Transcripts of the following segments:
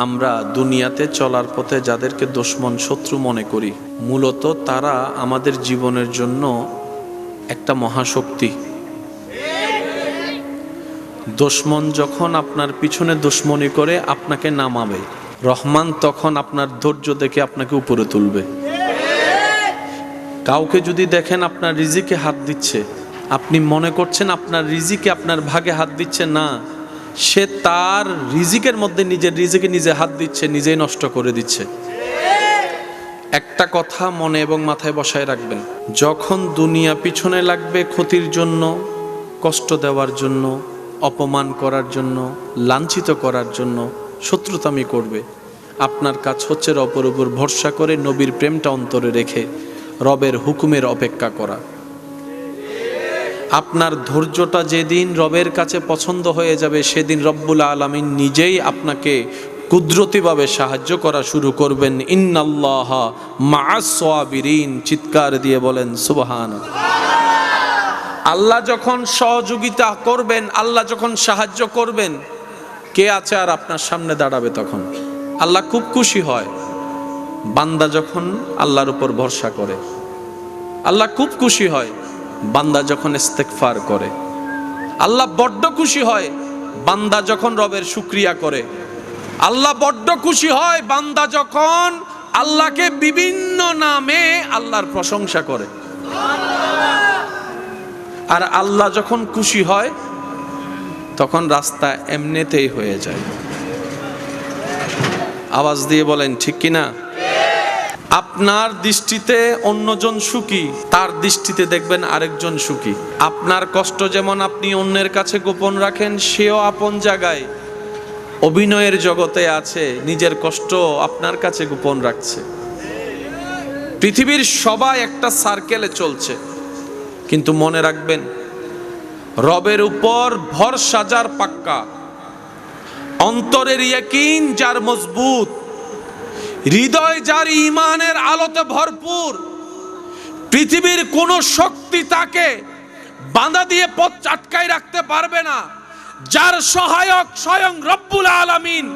আমরা দুনিয়াতে চলার পথে যাদেরকে দুশমন শত্রু মনে করি, মূলত তারা আমাদের জীবনের জন্য একটা মহাশক্তি। দুশমন যখন আপনার পিছনে দুশমনি করে আপনাকে নামাবে, রহমান তখন আপনার ধৈর্য দেখে আপনাকে উপরে তুলবে। কাউকে যদি দেখেন আপনার রিজিকে হাত দিচ্ছে, আপনি মনে করছেন আপনার রিজিকে আপনার ভাগে হাত দিচ্ছে, না, সে তার রিজিকের মধ্যে নিজের রিজিকে নিজে হাত দিচ্ছে, নিজেই নষ্ট করে দিচ্ছে। একটা কথা মনে এবং মাথায় বসায় রাখবেন, যখন দুনিয়া পিছনে লাগবে ক্ষতির জন্য, কষ্ট দেওয়ার জন্য, অপমান করার জন্য, লাঞ্ছিত করার জন্য, শত্রুতামি করবে, আপনার কাজ হচ্ছে রবের উপর ভরসা করে নবীর প্রেমটা অন্তরে রেখে রবের হুকুমের অপেক্ষা করা। আপনার ধৈর্যটা যেদিন রবের কাছে পছন্দ হয়ে যাবে, সেদিন রব্বুল আলামিন নিজেই আপনাকে কুদরতিভাবে সাহায্য করা শুরু করবেন। ইন্নাল্লাহা মা'আস সাবিরিন, চিৎকার দিয়ে বলেন সুবহানাল্লাহ। আল্লাহ যখন সহযোগিতা করবেন, আল্লাহ যখন সাহায্য করবেন, কে আছে আর আপনার সামনে দাঁড়াবে? তখন আল্লাহ খুব খুশি হয় বান্দা যখন আল্লাহর উপর ভরসা করে। আল্লাহ খুব খুশি হয় বান্দা যখন ইস্তেগফার করে। আল্লাহ বড্ড খুশি হয় বান্দা যখন রবের শুকরিয়া করে। আল্লাহ বড্ড খুশি হয় বান্দা যখন আল্লাহকে বিভিন্ন নামে আল্লাহর প্রশংসা করে। আর আল্লাহ যখন খুশি হয় তখন রাস্তা এমনিতেই হয়ে যায়। আওয়াজ দিয়ে বলেন ঠিক কিনা? আপনার দৃষ্টিতে অন্যজন সুখী, তার দৃষ্টিতে দেখবেন আরেকজন সুখী। আপনার কষ্ট যেমন আপনি অন্যের কাছে গোপন রাখেন, সেও আপন জায়গায় অভিনয়ের জগতে আছে, নিজের কষ্ট আপনার কাছে গোপন রাখছে। পৃথিবীর সবাই একটা সার্কেলে চলছে, কিন্তু মনে রাখবেন রবের উপর ভরসা যার পাক্কা, অন্তরের ইয়াকিন যার মজবুত, হৃদয় যার ঈমানের আলোতে ভরপুর, পৃথিবীর কোন শক্তি তাকে বাঁধা দিয়ে পথ আটকায় রাখতে পারবে না। যার সহায়ক স্বয়ং রব্বুল আলামিন,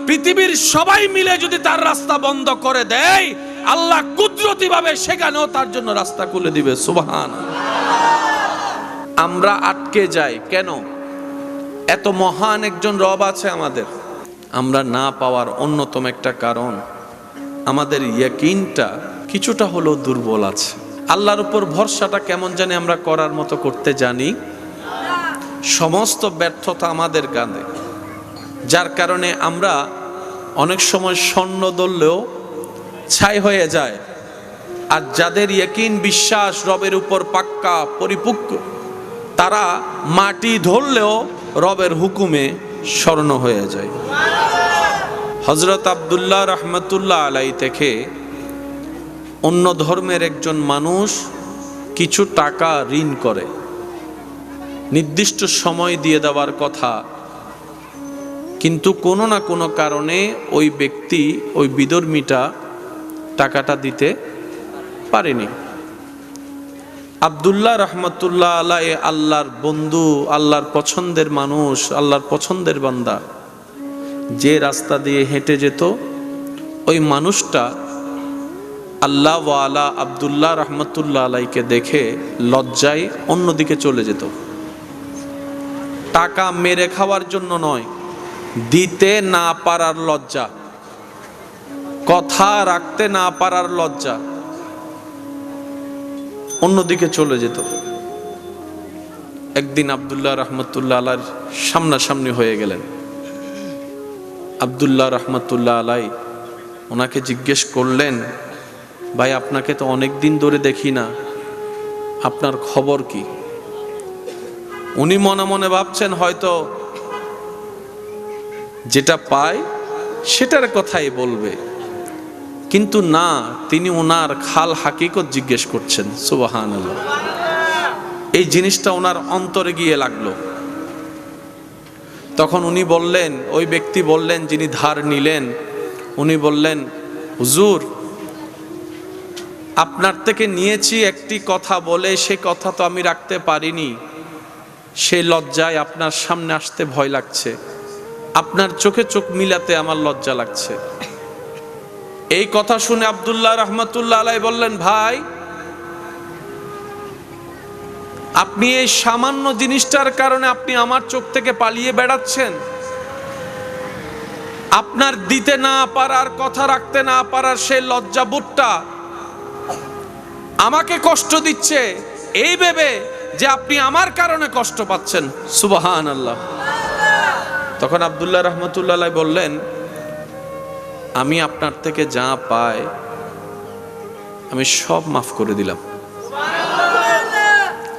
পৃথিবীর সবাই মিলে যদি তার রাস্তা বন্ধ করে দেয়, আল্লাহ কুদরতিভাবে সেখানেও তার জন্য রাস্তা খুলে দিবে। সুবহানাল্লাহ। আমরা আটকে যাই কেন? এত মহান একজন রব আছে আমাদের। আমরা না পাওয়ার অন্যতম একটা কারণ, আমাদের ইয়াকিনটা কিছুটা হলেও দুর্বল আছে। আল্লাহর উপর ভরসাটা কেমন জানি আমরা করার মতো করতে জানি। সমস্ত ব্যর্থতা আমাদের কাঁধে, যার কারণে আমরা অনেক সময় স্বর্ণ ধরলেও ছাই হয়ে যায়। আর যাদের ইয়াকিন বিশ্বাস রবের উপর পাক্কা পরিপক্ক, তারা মাটি ধরলেও রবের হুকুমে স্বর্ণ হয়ে যায়। হযরত আব্দুল্লাহ রহমতুল্লাহ আলাই থেকে অন্য ধর্মের একজন মানুষ কিছু টাকা ঋণ করে, নির্দিষ্ট সময় দিয়ে দেওয়ার কথা, কিন্তু কোনো না কোনো কারণে ওই ব্যক্তি, ওই বিধর্মীটা টাকাটা দিতে পারেনি। আব্দুল্লাহ রহমতুল্লাহ আলাই আল্লাহর বন্ধু, আল্লাহর পছন্দের মানুষ, আল্লাহর পছন্দের বান্দা, যে রাস্তা দিয়ে হেঁটে যেত, ওই মানুষটা আল্লাহ ওয়ালা আব্দুল্লাহ রহমতুল্লাহ আলাইকে দেখে লজ্জায় অন্যদিকে চলে যেত। টাকা মেরে খাওয়ার জন্য নয়, দিতে না পারার লজ্জা, কথা রাখতে না পারার লজ্জা, অন্যদিকে চলে যেত। একদিন আব্দুল্লাহ রহমতুল্লাহ আলাইর সামনাসামনি হয়ে গেলেন। আব্দুল্লাহ রহমতুল্লাহ আলাই ওনাকে জিজ্ঞেস করলেন, ভাই আপনাকে তো অনেক দিন ধরে দেখি না, আপনার খবর কি? উনি মনে মনে ভাবছেন হয়তো যেটা পায় সেটার কথাই বলবে, কিন্তু না, তিনি ওনার খাল হাকিকত জিজ্ঞেস করছেন। সুবহানাল্লাহ। এই জিনিসটা ওনার অন্তরে গিয়ে লাগলো। তখন উনি বললেন, ওই ব্যক্তি বললেন যিনি ধার নিলেন, উনি বললেন, হুজুর আপনার থেকে নিয়েছি একটি কথা বলে, সে কথা তো আমি রাখতে পারিনি, সেই লজ্জায় আপনার সামনে আসতে ভয় লাগছে। আপনার চোখে চোখ মিলাতে আমার লজ্জা লাগছে। এই কথা শুনে আব্দুল্লাহ রহমতুল্লাহ আলাই বললেন, ভাই আপনি এই সামান্য জিনিসটার কারণে আপনি আমার চোখ থেকে পালিয়ে বেড়াচ্ছেন? আপনার দিতে না পারার, কথা রাখতে না পারার সেই লজ্জাবোধটা আমাকে কষ্ট দিচ্ছে, এই ভেবে যে আপনি আমার কারণে কষ্ট পাচ্ছেন। সুবহানাল্লাহ। তখন আব্দুল্লাহ রহমতুল্লাহ আলাই বললেন, আমি আপনার থেকে যা পাই আমি সব মাফ করে দিলাম,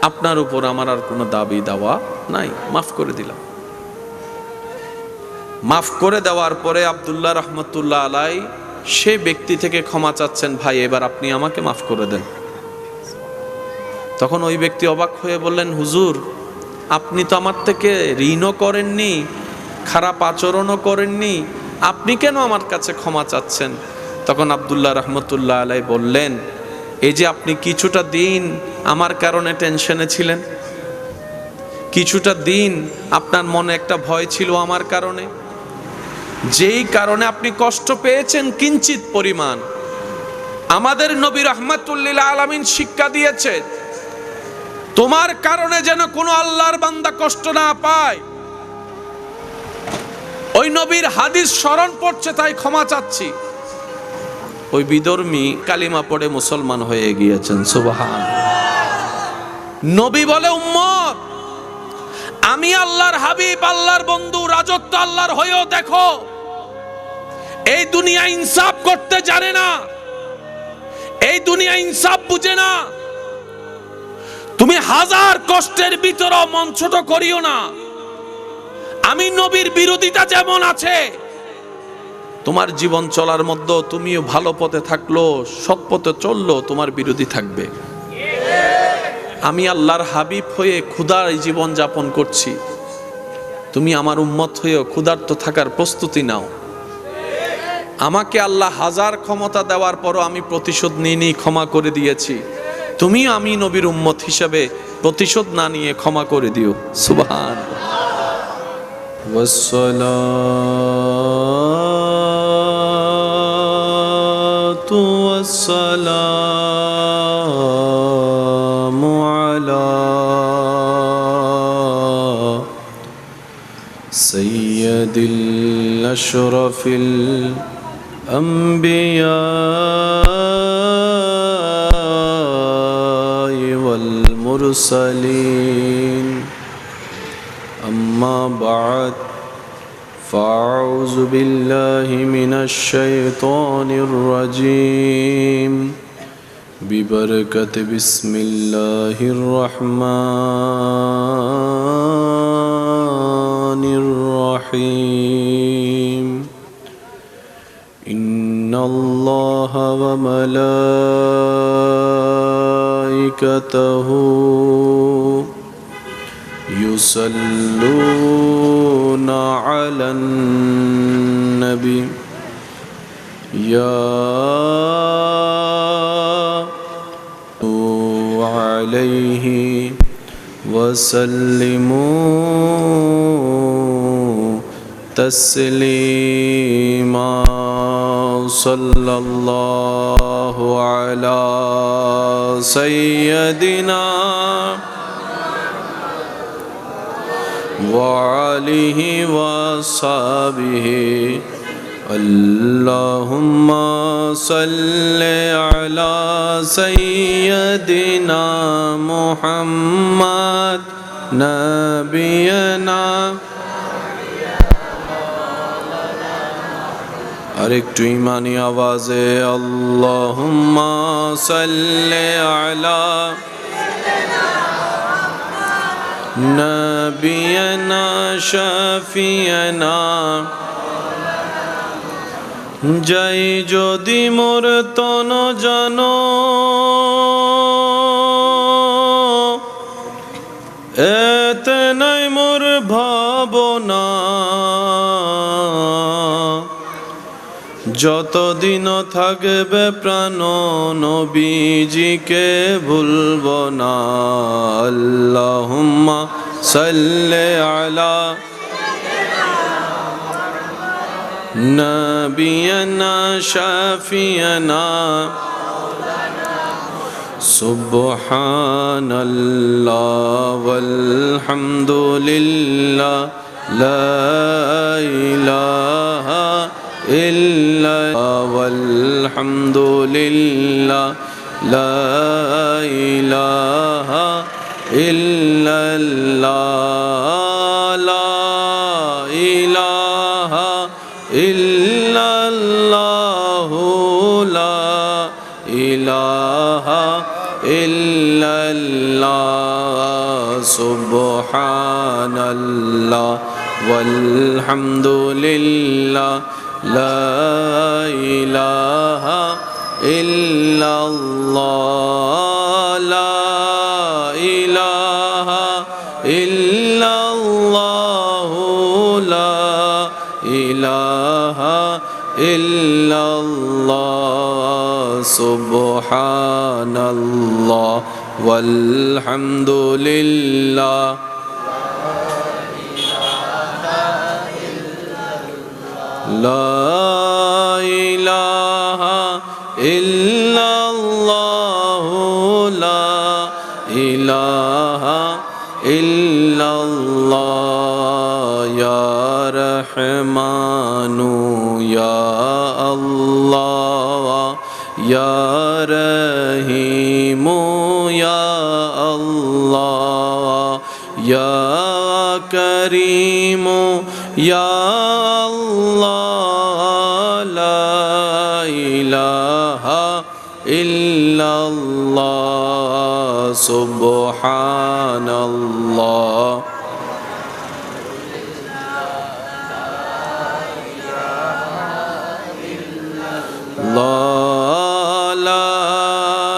আপনার উপর আমার আর কোনো দাবি দাওয়া নাই, মাফ করে দিলাম। মাফ করে দেওয়ার পরে আব্দুল্লাহ রহমতুল্লাহ আলাই সে ব্যক্তি থেকে ক্ষমা চাচ্ছেন, ভাই এবার আপনি আমাকে মাফ করে দেন। তখন ওই ব্যক্তি অবাক হয়ে বললেন, হুজুর আপনি তো আমার থেকে ঋণও করেননি, খারাপ আচরণও করেননি, আপনি কেন আমার কাছে ক্ষমা চাচ্ছেন? তখন আব্দুল্লাহ রহমতুল্লাহ আলাই বললেন, এই যে আপনি কিছুটা দিন আমার কারণে টেনশনে ছিলেন, কিছুটা দিন আপনার মনে একটা ভয় ছিল আমার কারণে, যেই কারণে আপনি কষ্ট পেয়েছেন কিঞ্চিত পরিমাণ, আমাদের নবী রাহমাতুল লিল আলামিন শিক্ষা দিয়েছে তোমার কারণে যেন কোনো আল্লাহর বান্দা কষ্ট না পায়। ওই নবীর হাদিস স্মরণ পড়ছে তাই ক্ষমা চাচ্ছি। ওই বিধর্মী কালিমা পড়ে মুসলমান হয়ে গিয়েছেন। সুবহানাল্লাহ। নবী বলে, উম্মত আমি আল্লাহর হাবিব, আল্লাহর বন্ধু, রাজত্ব আল্লাহর হয়েও দেখো এই দুনিয়া ইনসাফ করতে জানে না, এই দুনিয়া ইনসাফ বুঝে না। তুমি হাজার কষ্টের ভিতরে মন ছোট করিও না। আমি নবীর বিরোধিতা যেমন আছে, তোমার জীবন চলার মধ্যে তুমিও ভালো পথে থাকলো, সৎ পথে চললো, তোমার বিরোধী থাকবে। আমি আল্লাহর হাবিব হয়ে ক্ষুধার জীবন যাপন করছি, তুমি আমার উম্মত হয়েও ক্ষুধার্ত থাকার প্রস্তুতি নাও। আমাকে আল্লাহ হাজার ক্ষমতা দেওয়ার পরও আমি প্রতিশোধ নিয়ে ক্ষমা করে দিয়েছি, তুমি আমি নবীর উম্মত হিসাবে প্রতিশোধ না নিয়ে ক্ষমা করে দিও। সুবহানাল্লাহ। ওয়াসসালাতু ওয়াসসালামু আলা সাইয়্যিদিল আশরাফিল আম্বিয়া المرسلين أما بعد فأعوذ بالله من الشيطان الرجيم ببركة بسم الله الرحمن الرحيم إن الله وملائكته يصلون على النبي يا عليه وسلموا تسليما صلى الله على سيدنا وعليه وصحبه اللهم صل على سيدنا محمد نبينا আরেকটু ইমানি আওয়াজে আল্লাহুম্মা সাল্লি আলা নবিয়না শাফিয়না জয় যদি মোর তন জানো এতে নাই মোর ভাবনা যতদিন থাকবে প্রাণ নবীজিকে ভুলব না আল্লাহুম্মা সাল্লি আলা نبينا شافينا سبحان الله والحمد لله لا إله إلا الله والحمد لله لا إله إلا الله لا إله إلا الله لا إله إلا الله سبحان الله والحمد لله لا إله إلا الله لا إله إلا الله لا إله إلا الله سبحان الله والحمد لله لا إله إلا الله لا إله إلا الله يا رحمن يا الله يا رحيم يا الله يا كريم يا الله لا إله إلا الله سبحان الله لا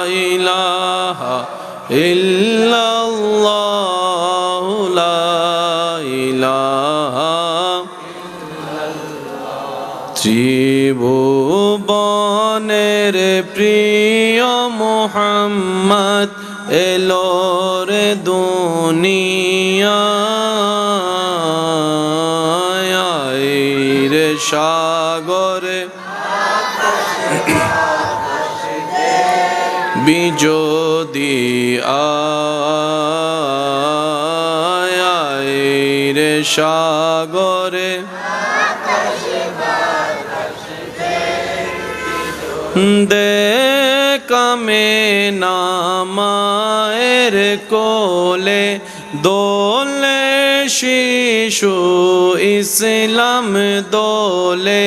إله إلا الله لا إله ত্রিভুবনের প্রিয় মোহাম্মদ এলো রে দুনিয়ায় রে সাগরে বিজোদি আয় রে সাগরে দেখামে নামায়ের কোলে দোলে শিশু ইসলাম দোলে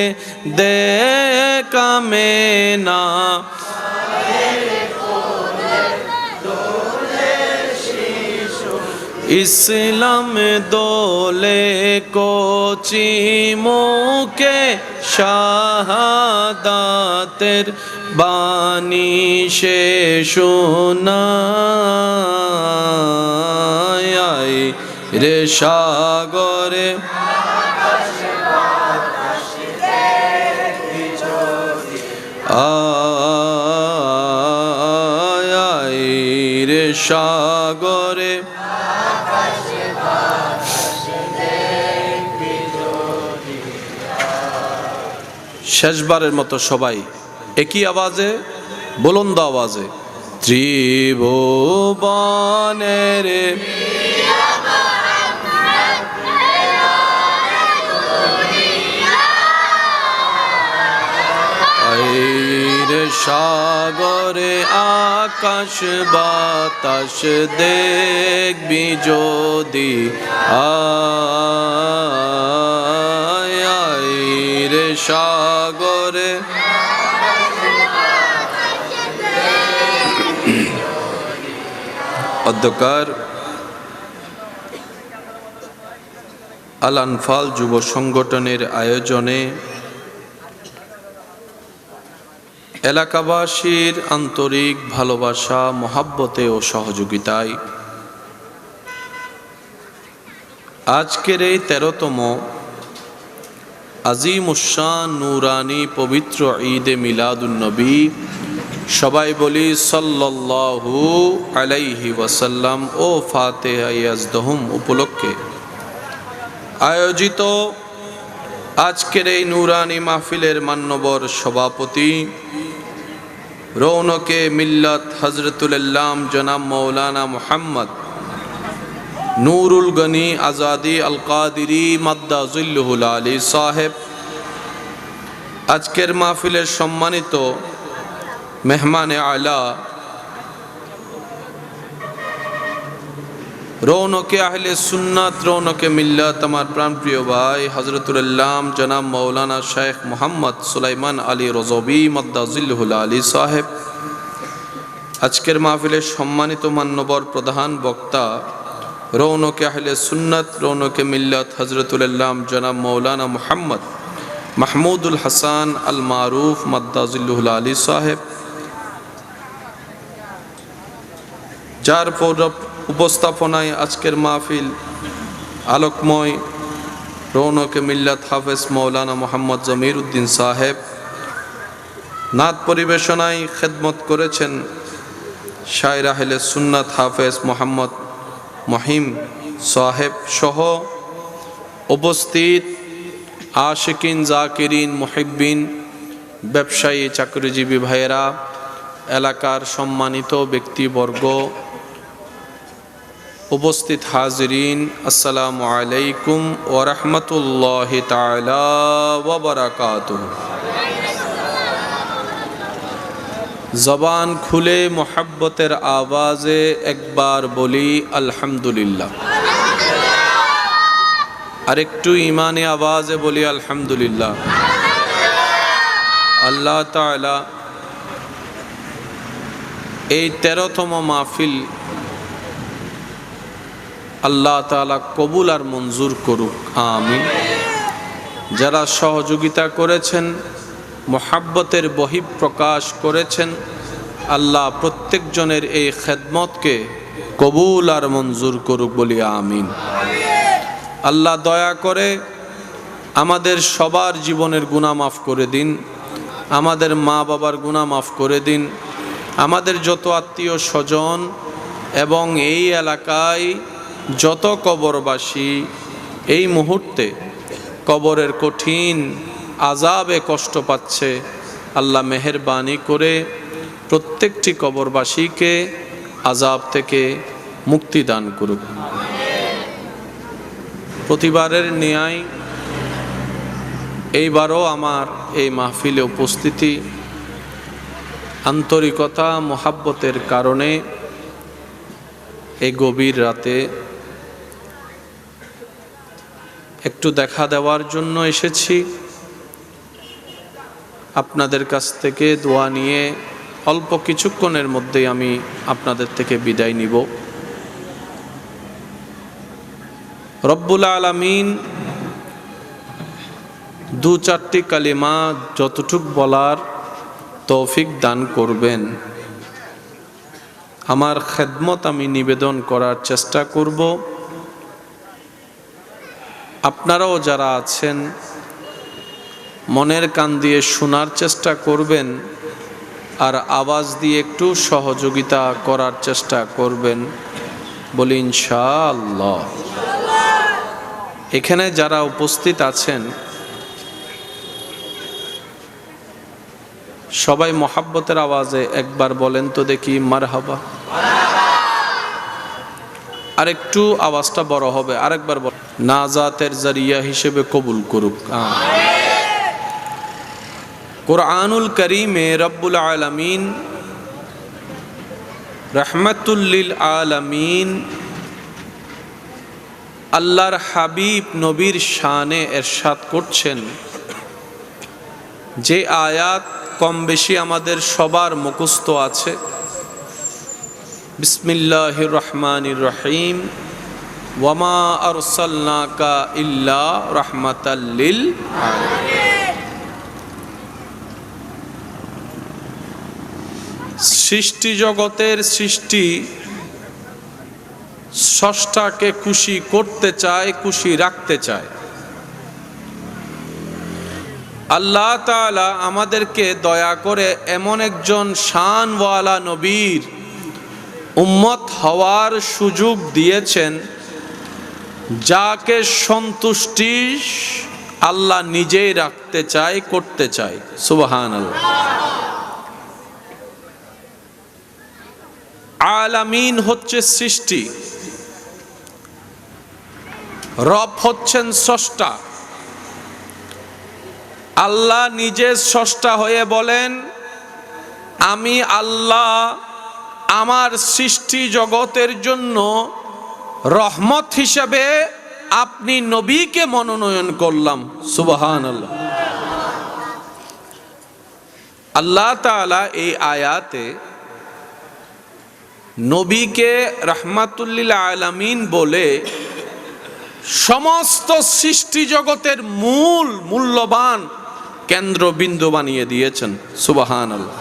দেখামে না ইসলাম দোলে কোচি মুখে শাহাদাতের বাণী সে শোনায় রে সাগরে আয় রে সাগরে শেষবারের মতো সবাই একই আওয়াজে বুলন্দ আওয়াজে ত্রিভুবনের সাগরে আকাশ বাতাস দেখবি যদি আয় রে সাগরে অধ্যকার আল আনফাল যুব সংগঠনের আয়োজনে এলাকাবাসীর আন্তরিক ভালোবাসা মহাব্বতে ও সহযোগিতায় আজকের এই 13তম আজিমুশান নুরানি পবিত্র ঈদে মিলাদুন্নবী সবাই বলি সাল্লাল্লাহু আলাইহি ওয়াসাল্লাম ও ফাতিহা ইয়াজদহুম উপলক্ষে আয়োজিত আজকের এই নুরানি মাহফিলের মান্যবর সভাপতি রৌনকে মিল্লাত হযরতুল আল্লাম জনাব মৌলানা মুহাম্মদ নুরুল গনি আজাদি আল কাদিরি মাদ্দাজিল্লুহুল আলী সাহেব, আজকের মাহফিলের সম্মানিত মেহমানে আলা রৌনকে আহলে সুন্নাত রৌনকে মিল্লাত, আমার প্রাণপ্রিয় ভাই হযরতুল আল্লাম জনাব মৌলানা শেখ মোহাম্মদ সুলাইমান আলী রজবি মাদ্দাজিল্লুহুল আলী সাহেব, আজকের মাহফিলের সম্মানিত মান্যবর প্রধান বক্তা রৌনকে আহলে সুন্নাত রৌনকে মিল্লাত হযরতুল আল্লাম জনাব মৌলানা মুহাম্মদ মাহমুদুল হাসান আল মারুফ মাদ্দাজিল্লুহুল আলী সাহেব, যার উপস্থাপনায় আজকের মাহফিল আলোকময় রৌনকে মিল্লাত হাফেজ মৌলানা মোহাম্মদ জমির উদ্দিন সাহেব, নাত পরিবেশনায় খেদমত করেছেন শায়ের আহলে সুন্নাত হাফেজ মোহাম্মদ মহিম সাহেব সহ উপস্থিত আশিকিন জাকিরিন মুহিব্বিন ব্যবসায়ী চাকরিজীবী ভাইয়েরা, এলাকার সম্মানিত ব্যক্তিবর্গ, উপস্থিত হাজিরিন, আসসালামু আলাইকুম ওয়া রাহমাতুল্লাহি তাআলা ওয়া বারাকাতুহু। জবান খুলে মোহাব্বতের আওয়াজে একবার বলি আলহামদুলিল্লাহ, আর একটু ইমানে আওয়াজে বলি আলহামদুলিল্লাহ। আল্লাহ তাআলা এই 13তম মাহফিল আল্লাহ তাআলা কবুল আর মঞ্জুর করুক, আমিন। যারা সহযোগিতা করেছেন, মোহাব্বতের বহিঃপ্রকাশ করেছেন, আল্লাহ প্রত্যেকজনের এই খেদমতকে কবুল আর মঞ্জুর করুক, বলি আমিন। আল্লাহ দয়া করে আমাদের সবার জীবনের গুনাহ মাফ করে দিন, আমাদের মা বাবার গুনাহ মাফ করে দিন, আমাদের যত আত্মীয় স্বজন এবং এই এলাকায় যত কবরবাসী এই মুহূর্তে কবরের কঠিন আযাবে কষ্ট পাচ্ছে, আল্লাহ মেহেরবানি করে প্রত্যেকটি কবরবাসীকে আযাব থেকে মুক্তি দান করুক। প্রতিবারের ন্যায় এইবারও আমার এই মাহফিলে উপস্থিতি আন্তরিকতা মোহাব্বতের কারণে এই গভীর রাতে একটু দেখা দেওয়ার জন্য এসেছি। আপনাদের কাছ থেকে দোয়া নিয়ে অল্প কিছুক্ষণের মধ্যেই আমি আপনাদের থেকে বিদায় নিব। রব্বুল আলামিন দু চারটি কালিমা যতটুক বলার তৌফিক দান করবেন। আমার খেদমত আমি নিবেদন করার চেষ্টা করব। আপনারাও যারা আছেন মনের কান দিয়ে শোনার চেষ্টা করবেন, আর আওয়াজ দিয়ে একটু সহযোগিতা করার চেষ্টা করবেন, বলি ইনশাআল্লাহ। এখানে যারা উপস্থিত আছেন সবাই মোহাব্বতের আওয়াজে একবার বলেন তো দেখি মারহাবা। আর একটু আওয়াজটা বড় হবে, আরেকবার বল, নাজাতের জারিয়া হিসেবে কবুল করুক। কুরআনুল কারীমে রব্বুল আলামিন রাহমাতুল লিল আলামিন আল্লাহর হাবিব নবীর শানে ইরশাদ করছেন, যে আয়াত কম বেশি আমাদের সবার মুখস্থ আছে। বিসমিল্লাহির রহমানির রহিম, ওয়ামা আরসালনাকা ইল্লা রাহমাতাল লিল আলামিন। সৃষ্টি জগতের সৃষ্টি স্রষ্টাকে খুশি করতে চায়, খুশি রাখতে চায়। আল্লাহ তাআলা আমাদেরকে দয়া করে এমন একজন শানওয়ালা নবীর উম্মত হওয়ার সুযোগ দিয়েছেন, যাকে সন্তুষ্টি আল্লাহ নিজেই রাখতে চায়, করতে চায়। সুবহানাল্লাহ। আলামিন হচ্ছে সৃষ্টি, রব হচ্ছেন স্রষ্টা। আল্লাহ নিজে স্রষ্টা হয়ে বলেন, আমি আল্লাহ আমার সৃষ্টি জগতের জন্য রহমত হিসেবে আপনি নবীকে মনোনয়ন করলাম। সুবহানাল্লাহ। আল্লাহ তাআলা এই আয়াতে নবীকে রাহমাতুল্লিল আলামিন বলে সমস্ত সৃষ্টি জগতের মূল্যবান কেন্দ্রবিন্দু বানিয়ে দিয়েছেন। সুবহানাল্লাহ।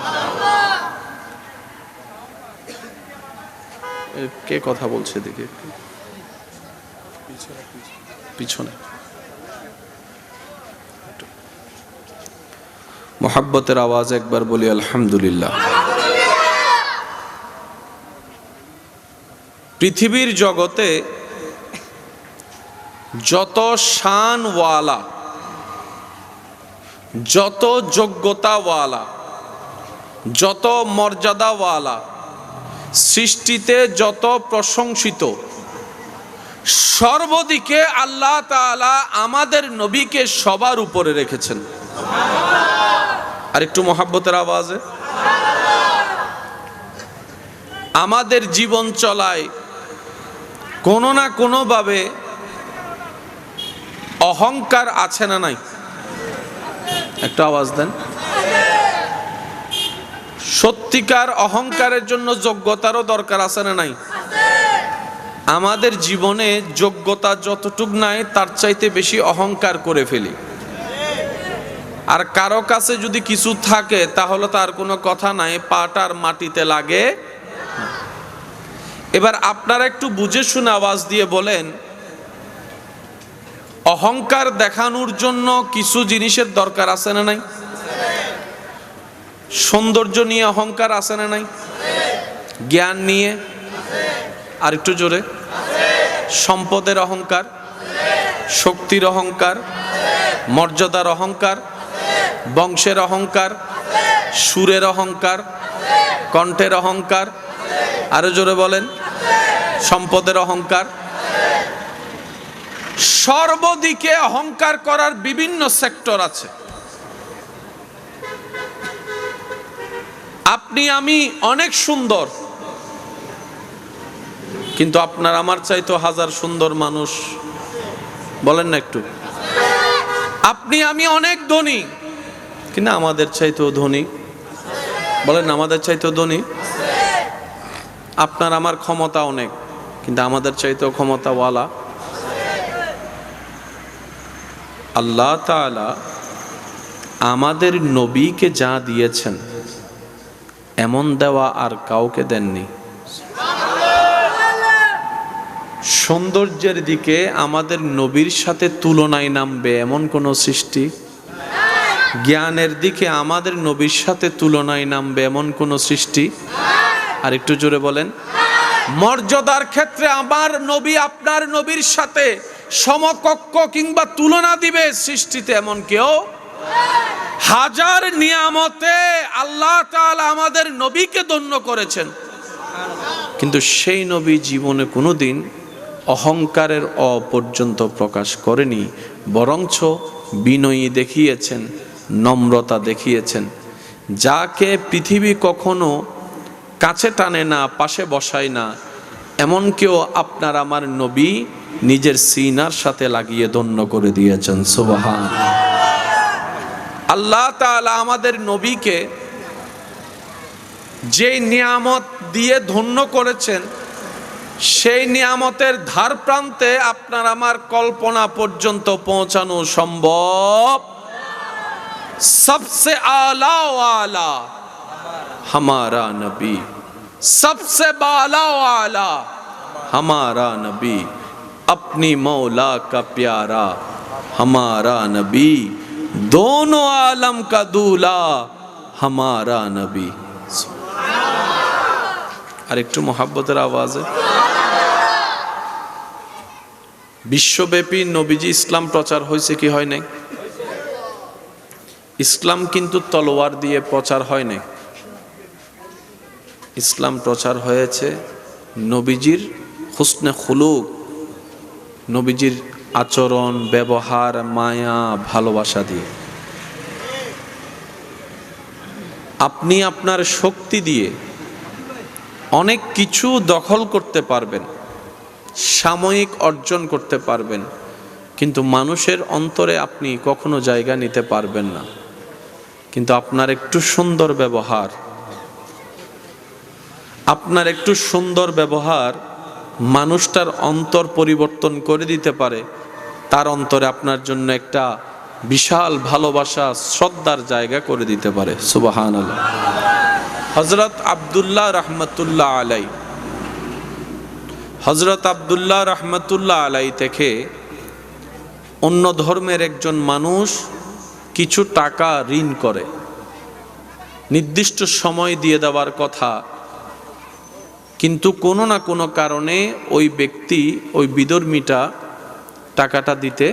কে কথা বলছে দেখে পিছনে মোহাব্বতের আওয়াজ একবার বলি আলহামদুলিল্লাহ। পৃথিবীর জগতে যত শানওয়ালা, যত যোগ্যতাওয়ালা, যত মর্যাদাওয়ালা, সৃষ্টিতে যত প্রশংসিত, সর্বদিকে আল্লাহ তাআলা আমাদের নবীকে সবার উপরে রেখেছেন। আর একটু মোহাব্বতের আওয়াজে। আমাদের জীবন চলায় কোনো না কোনো ভাবে অহংকার আছে না নাই? একটু আওয়াজ দেন। সত্যিকার অহংকারের জন্য যোগ্যতারও দরকার আছে না নাই? আমাদের জীবনে যোগ্যতা যতটুক নাই তার চাইতে বেশি অহংকার করে ফেলি। আর কারো কাছে যদি কিছু থাকে তাহলে তার কোনো কথা নাই, পাটার মাটিতে লাগে। এবার আপনারা একটু বুঝে শুনে আওয়াজ দিয়ে বলেন, অহংকার দেখানোর জন্য কিছু জিনিসের দরকার আছে না নাই? সৌন্দর্য নিয়ে অহংকার আছে না নাই? জ্ঞান নিয়ে, আর একটু জোরে, সম্পদের অহংকার, শক্তির অহংকার, মর্যাদার অহংকার, বংশের অহংকার, সুরের অহংকার, কণ্ঠের অহংকার, আরো জোরে বলেন, সম্পদের অহংকার। সর্বদিকে অহংকার করার বিভিন্ন সেক্টর আছে। আপনি আমি অনেক সুন্দর, কিন্তু আপনার আমার চাইতো হাজার সুন্দর মানুষ, বলেন না একটু। আপনি আমি অনেক ধনী, কিন্তু আমাদের চাইতেও ধনী, বলেন না আমাদের চাইতেও ধনী। আপনার আমার ক্ষমতা অনেক, কিন্তু আমাদের চাইতেও ক্ষমতাওয়ালা। আল্লাহ তাআলা আমাদের নবীকে যা দিয়েছেন এমন দেওয়া আর কাউকে দেননি। সৌন্দর্যের দিকে আমাদের নবীর সাথে তুলনায় নামবে এমন কোন সৃষ্টি, জ্ঞানের দিকে আমাদের নবীর সাথে তুলনায় নামবে এমন কোন সৃষ্টি, আর একটু জোরে বলেন, মর্যাদার ক্ষেত্রে আমার নবী আপনার নবীর সাথে সমকক্ষ কিংবা তুলনা দিবে সৃষ্টিতে এমন কেউ। হাজার নিয়ামতে আল্লাহ তাআলা আমাদের নবীকে ধন্য করেছেন, কিন্তু সেই নবী জীবনে কোনোদিন অহংকারের পর্যন্ত প্রকাশ করেনি, বরঞ্চ বিনয়ী দেখিয়েছেন, নম্রতা দেখিয়েছেন। যাকে পৃথিবী কখনো কাছে টানে না, পাশে বসায় না, এমন কেউ আপনার আমার নবী নিজের সিনার সাথে লাগিয়ে ধন্য করে দিয়েছেন। সুবহানাল্লাহ। আল্লাহ তাআলা আমাদের নবীকে যে নিয়ামত দিয়ে ধন্য করেছেন, সেই নিয়ামতের ধার প্রান্তে আপনার আমার কল্পনা পর্যন্ত পৌঁছানো সম্ভব। सबसे आला वाला हमारा नबी, सबसे बाला वाला हमारा नबी, अपनी मौला का प्यारा हमारा नबी, दोनों आलम का दूल्हा हमारा नबी। আর একটু মোহাব্বতের আওয়াজে। বিশ্বব্যাপী নবীজি ইসলাম প্রচার হয়েছে কি হয় নাই? ইসলাম কিন্তু তলোয়ার দিয়ে প্রচার হয় নাই। ইসলাম প্রচার হয়েছে নবীজির হুসনে খুলুক, নবীজির আচরণ, ব্যবহার, মায়া, ভালোবাসা দিয়ে। আপনি আপনার শক্তি দিয়ে অনেক কিছু দখল করতে পারবেন, সাময়িক অর্জন করতে পারবেন, কিন্তু মানুষের অন্তরে আপনি কখনো জায়গা নিতে পারবেন না। কিন্তু আপনার একটু সুন্দর ব্যবহার, আপনার একটু সুন্দর ব্যবহার মানুষটার অন্তর পরিবর্তন করে দিতে পারে। তার অন্তরে আপনার জন্য একটা বিশাল ভালোবাসা, শ্রদ্ধার জায়গা করে দিতে পারে। সুবহানাল্লাহ। হযরত আব্দুল্লাহ রাহমাতুল্লাহ আলাই, হযরত আব্দুল্লাহ রাহমাতুল্লাহ আলাই থেকে অন্য ধর্মের একজন মানুষ কিছু টাকা ঋণ করে, নির্দিষ্ট সময় দিয়ে দেওয়ার কথা, কিন্তু কোনো না কোনো কারণে ওই ব্যক্তি, ওই বিধর্মীটা টাকাটা দিতে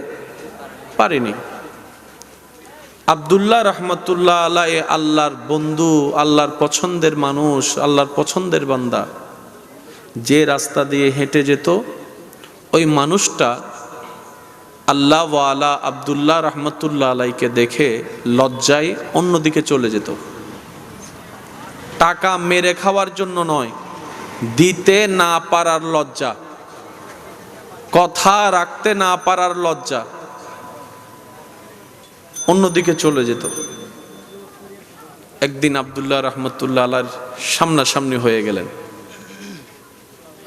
পারেনি। আব্দুল্লাহ রাহমাতুল্লাহ আলাই আল্লাহর বন্ধু, আল্লাহর পছন্দের মানুষ, আল্লাহর পছন্দের বান্দা, যে রাস্তা দিয়ে হেঁটে যেত ওই মানুষটা আল্লাহ ওয়ালা আব্দুল্লাহ রাহমাতুল্লাহ আলাইকে দেখে লজ্জায় অন্যদিকে চলে যেত। টাকা মেরে খাওয়ার জন্য নয়, দিতে না পারার লজ্জা, কথা রাখতে না পারার লজ্জা, অন্যদিকে চলে যেত। একদিন আব্দুল্লাহ রাহমাতুল্লাহ আলাইর সামনাসামনি হয়ে গেলেন।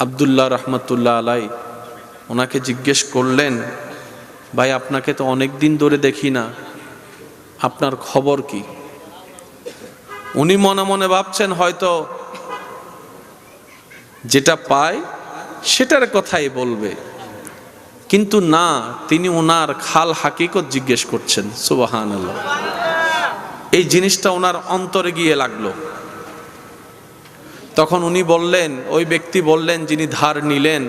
আব্দুল্লাহ রাহমাতুল্লাহ আলাই ওনাকে জিজ্ঞেস করলেন, ভাই আপনাকে তো অনেক দিন ধরে দেখি না, আপনার খবর কি? উনি মনে মনে ভাবছেন হয়তো যেটা পায় সেটার কথাই বলবে, কিন্তু না, তিনি ওনার খাল হাকিকত জিজ্ঞেস করছেন। সুবহানাল্লাহ। এই জিনিসটা ওনার অন্তরে গিয়ে লাগলো। তখন উনি বললেন, ওই ব্যক্তি বললেন যিনি ধার নিলেন,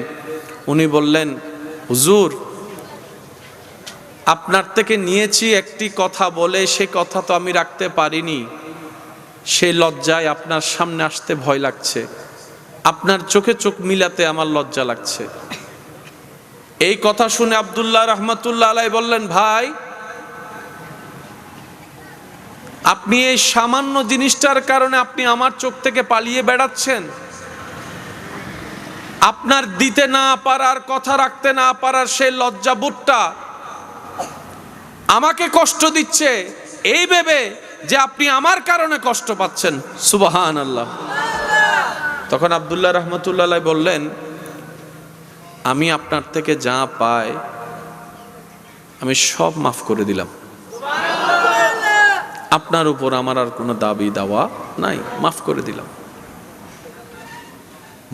উনি বললেন, হুজুর আপনার থেকে নিয়েছি একটি কথা বলে, সে কথা তো আমি রাখতে পারিনি, সেই লজ্জায় আপনার সামনে আসতে ভয় লাগছে, আপনার চোখে চোখ মিলাতে আমার লজ্জা লাগছে। এই কথা শুনে আব্দুল্লাহ রাহমাতুল্লাহ আলাই বললেন, ভাই আপনি এই সামান্য জিনিসটার কারণে আপনি আমার চোখ থেকে পালিয়ে বেড়াচ্ছেন? আপনার দিতে না পারার, কথা রাখতে না পারার সেই লজ্জাবোধটা আমাকে কষ্ট দিচ্ছে, এই ভেবে যে আপনি আমার কারণে কষ্ট পাচ্ছেন। সুবহানাল্লাহ। তখন আব্দুল্লাহ রাহমাতুল্লাহ আলাই বললেন, আমি আপনার থেকে যা পাই আমি সব মাফ করে দিলাম, আপনার উপর আমার আর কোনো দাবি দাওয়া নাই, মাফ করে দিলাম।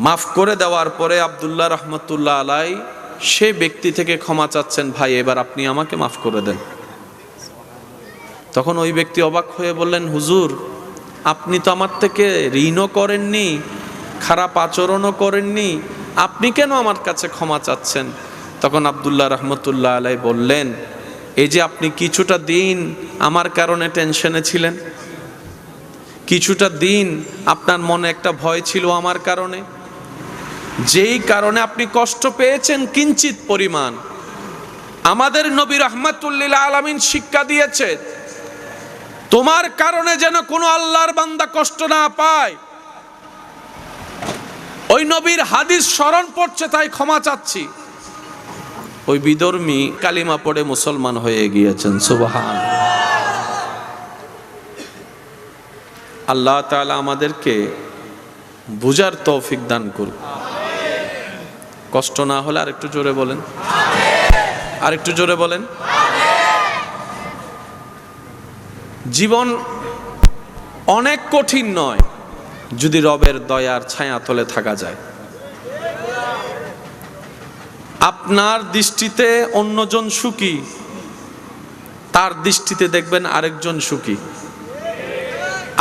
মাফ করে দেওয়ার পরে আব্দুল্লাহ রাহমাতুল্লাহ আলাই সেই ব্যক্তি থেকে ক্ষমা চাচ্ছেন, ভাই এবার আপনি আমাকে মাফ করে দেন। তখন ওই ব্যক্তি অবাক হয়ে বললেন, হুজুর আপনি তো আমার থেকে ঋণও করেননি, খারাপ আচরণও করেননি, আপনি কেন আমার কাছে ক্ষমা চাচ্ছেন? তখন আব্দুল্লাহ রাহমাতুল্লাহ আলাই বললেন, এই যে আপনি কিছুটা দিন আমার কারণে টেনশনে ছিলেন, কিছুটা দিন আপনার মনে একটা ভয় ছিল আমার কারণে, যেই কারণে আপনি কষ্ট পেয়েছেন কিঞ্চিত পরিমাণ, আমাদের নবী রাহমাতুল লিল আলামিন শিক্ষা দিয়েছে, তোমার কারণে যেন কোনো আল্লাহর বান্দা কষ্ট না পায়। ওই নবীর হাদিস স্মরণ পড়ছে তাই ক্ষমা চাচ্ছি। ওই বিধর্মী কালিমা পড়ে মুসলমান হয়ে গিয়েছেন। সুবহানাল্লাহ। আল্লাহ তাআলা আমাদেরকে বুঝার তৌফিক দান করুন। কষ্ট না হলে আরেকটু জোরে বলেন, আরেকটু জোরে বলেন। জীবন অনেক কঠিন নয় যদি রবের দয়ার ছায়াতলে থাকা যায়। আপনার দৃষ্টিতে অন্যজন সুখী, তার দৃষ্টিতে দেখবেন আরেকজন সুখী।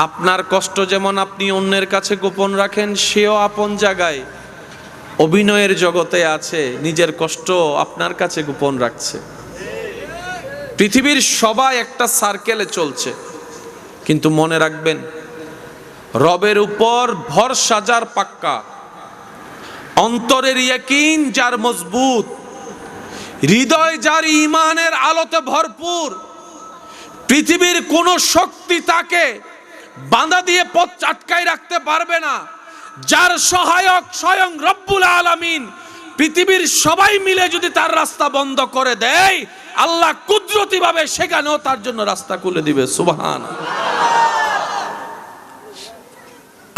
আপনার কষ্ট যেমন আপনি অন্যের কাছে গোপন রাখেন, সেও আপন জায়গায় অভিনয়ের জগতে আছে, নিজের কষ্ট আপনার কাছে গোপন রাখছে। পৃথিবীর সবাই একটা সার্কেলে চলছে, কিন্তু মনে রাখবেন রবের উপর ভরসা যার পাক্কা, অন্তরের ইয়াকিন যার মজবুত, হৃদয় যার ঈমানের আলোতে ভরপুর, পৃথিবীর কোন শক্তি তাকে বাঁধা দিয়ে পথ আটকায় রাখতে পারবে না। যার সহায়ক স্বয়ং রব্বুল আলামিন, পৃথিবীর সবাই মিলে যদি তার রাস্তা বন্ধ করে দেয়, আল্লাহ কুদরতি ভাবে সেখানেও তার জন্য রাস্তা খুলে দিবে। সুবহানাল্লাহ।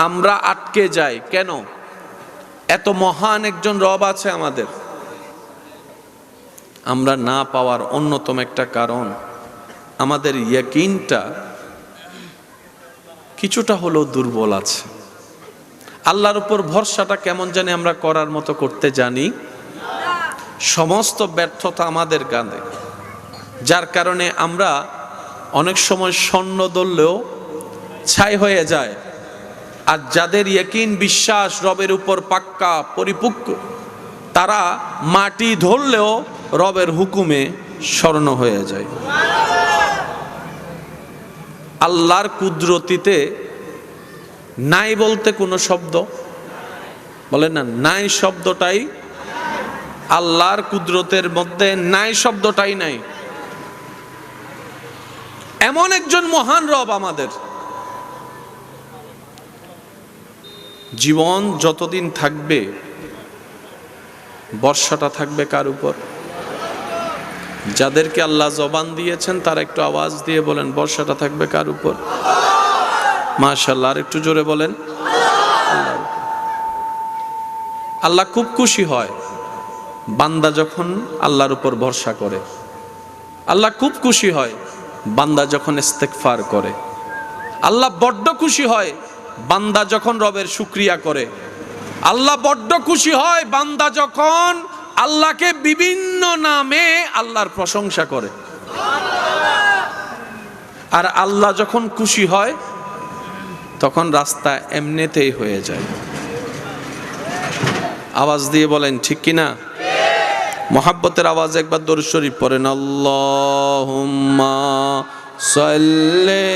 আমরা আটকে যাই কেন? এত মহান একজন রব আছে আমাদের। আমরা না পাওয়ার অন্যতম একটা কারণ আমাদের ইয়াকিনটা কিছুটা হলেও দুর্বল আছে। আল্লাহর উপর ভরসাটা কেমন জানি আমরা করার মতো করতে জানি। সমস্ত ব্যর্থতা আমাদের কাঁধে, যার কারণে আমরা অনেক সময় স্বর্ণ ধরলেও ছাই হয়ে যায়। আর যাদের ইয়াকিন বিশ্বাস রবের উপর পাক্কা পরিপক্ক, তারা মাটি ধরলেও রবের হুকুমে স্বর্ণ হয়ে যায়। আল্লাহর কুদরতিতে নাই বলতে কোনো শব্দ বলেন না, নাই শব্দটাই আল্লাহর কুদরতের মধ্যে নাই শব্দটাই নাই। এমন একজন মহান রব আমাদের। জীবন যতদিন থাকবে বর্ষাটা থাকবে কার উপর? যাদেরকে আল্লাহ জবান দিয়েছেন তারা একটু আওয়াজ দিয়ে বলেন, বর্ষাটা থাকবে কার উপর? মাশাআল্লাহ, আর একটু জোরে বলেন। আল্লাহ খুব খুশি হয় বান্দা যখন আল্লাহর উপর ভরসা করে। আল্লাহ খুব খুশি হয় বান্দা যখন ইস্তেগফার করে। আল্লাহ বড্ড খুশি হয় বান্দা যখন রবের শুকরিয়া করে। আল্লাহ বড্ড খুশি হয় বান্দা যখন আল্লাহকে বিভিন্ন নামে আল্লাহর প্রশংসা করে। আর আল্লাহ যখন খুশি হয় তখন রাস্তা এমনিতেই হয়ে যায়। আওয়াজ দিয়ে বলেন ঠিক কিনা? মোহাব্বতের আওয়াজ একবার দরুদ শরীফ পড়েন। আল্লাহুম্মা সাল্লি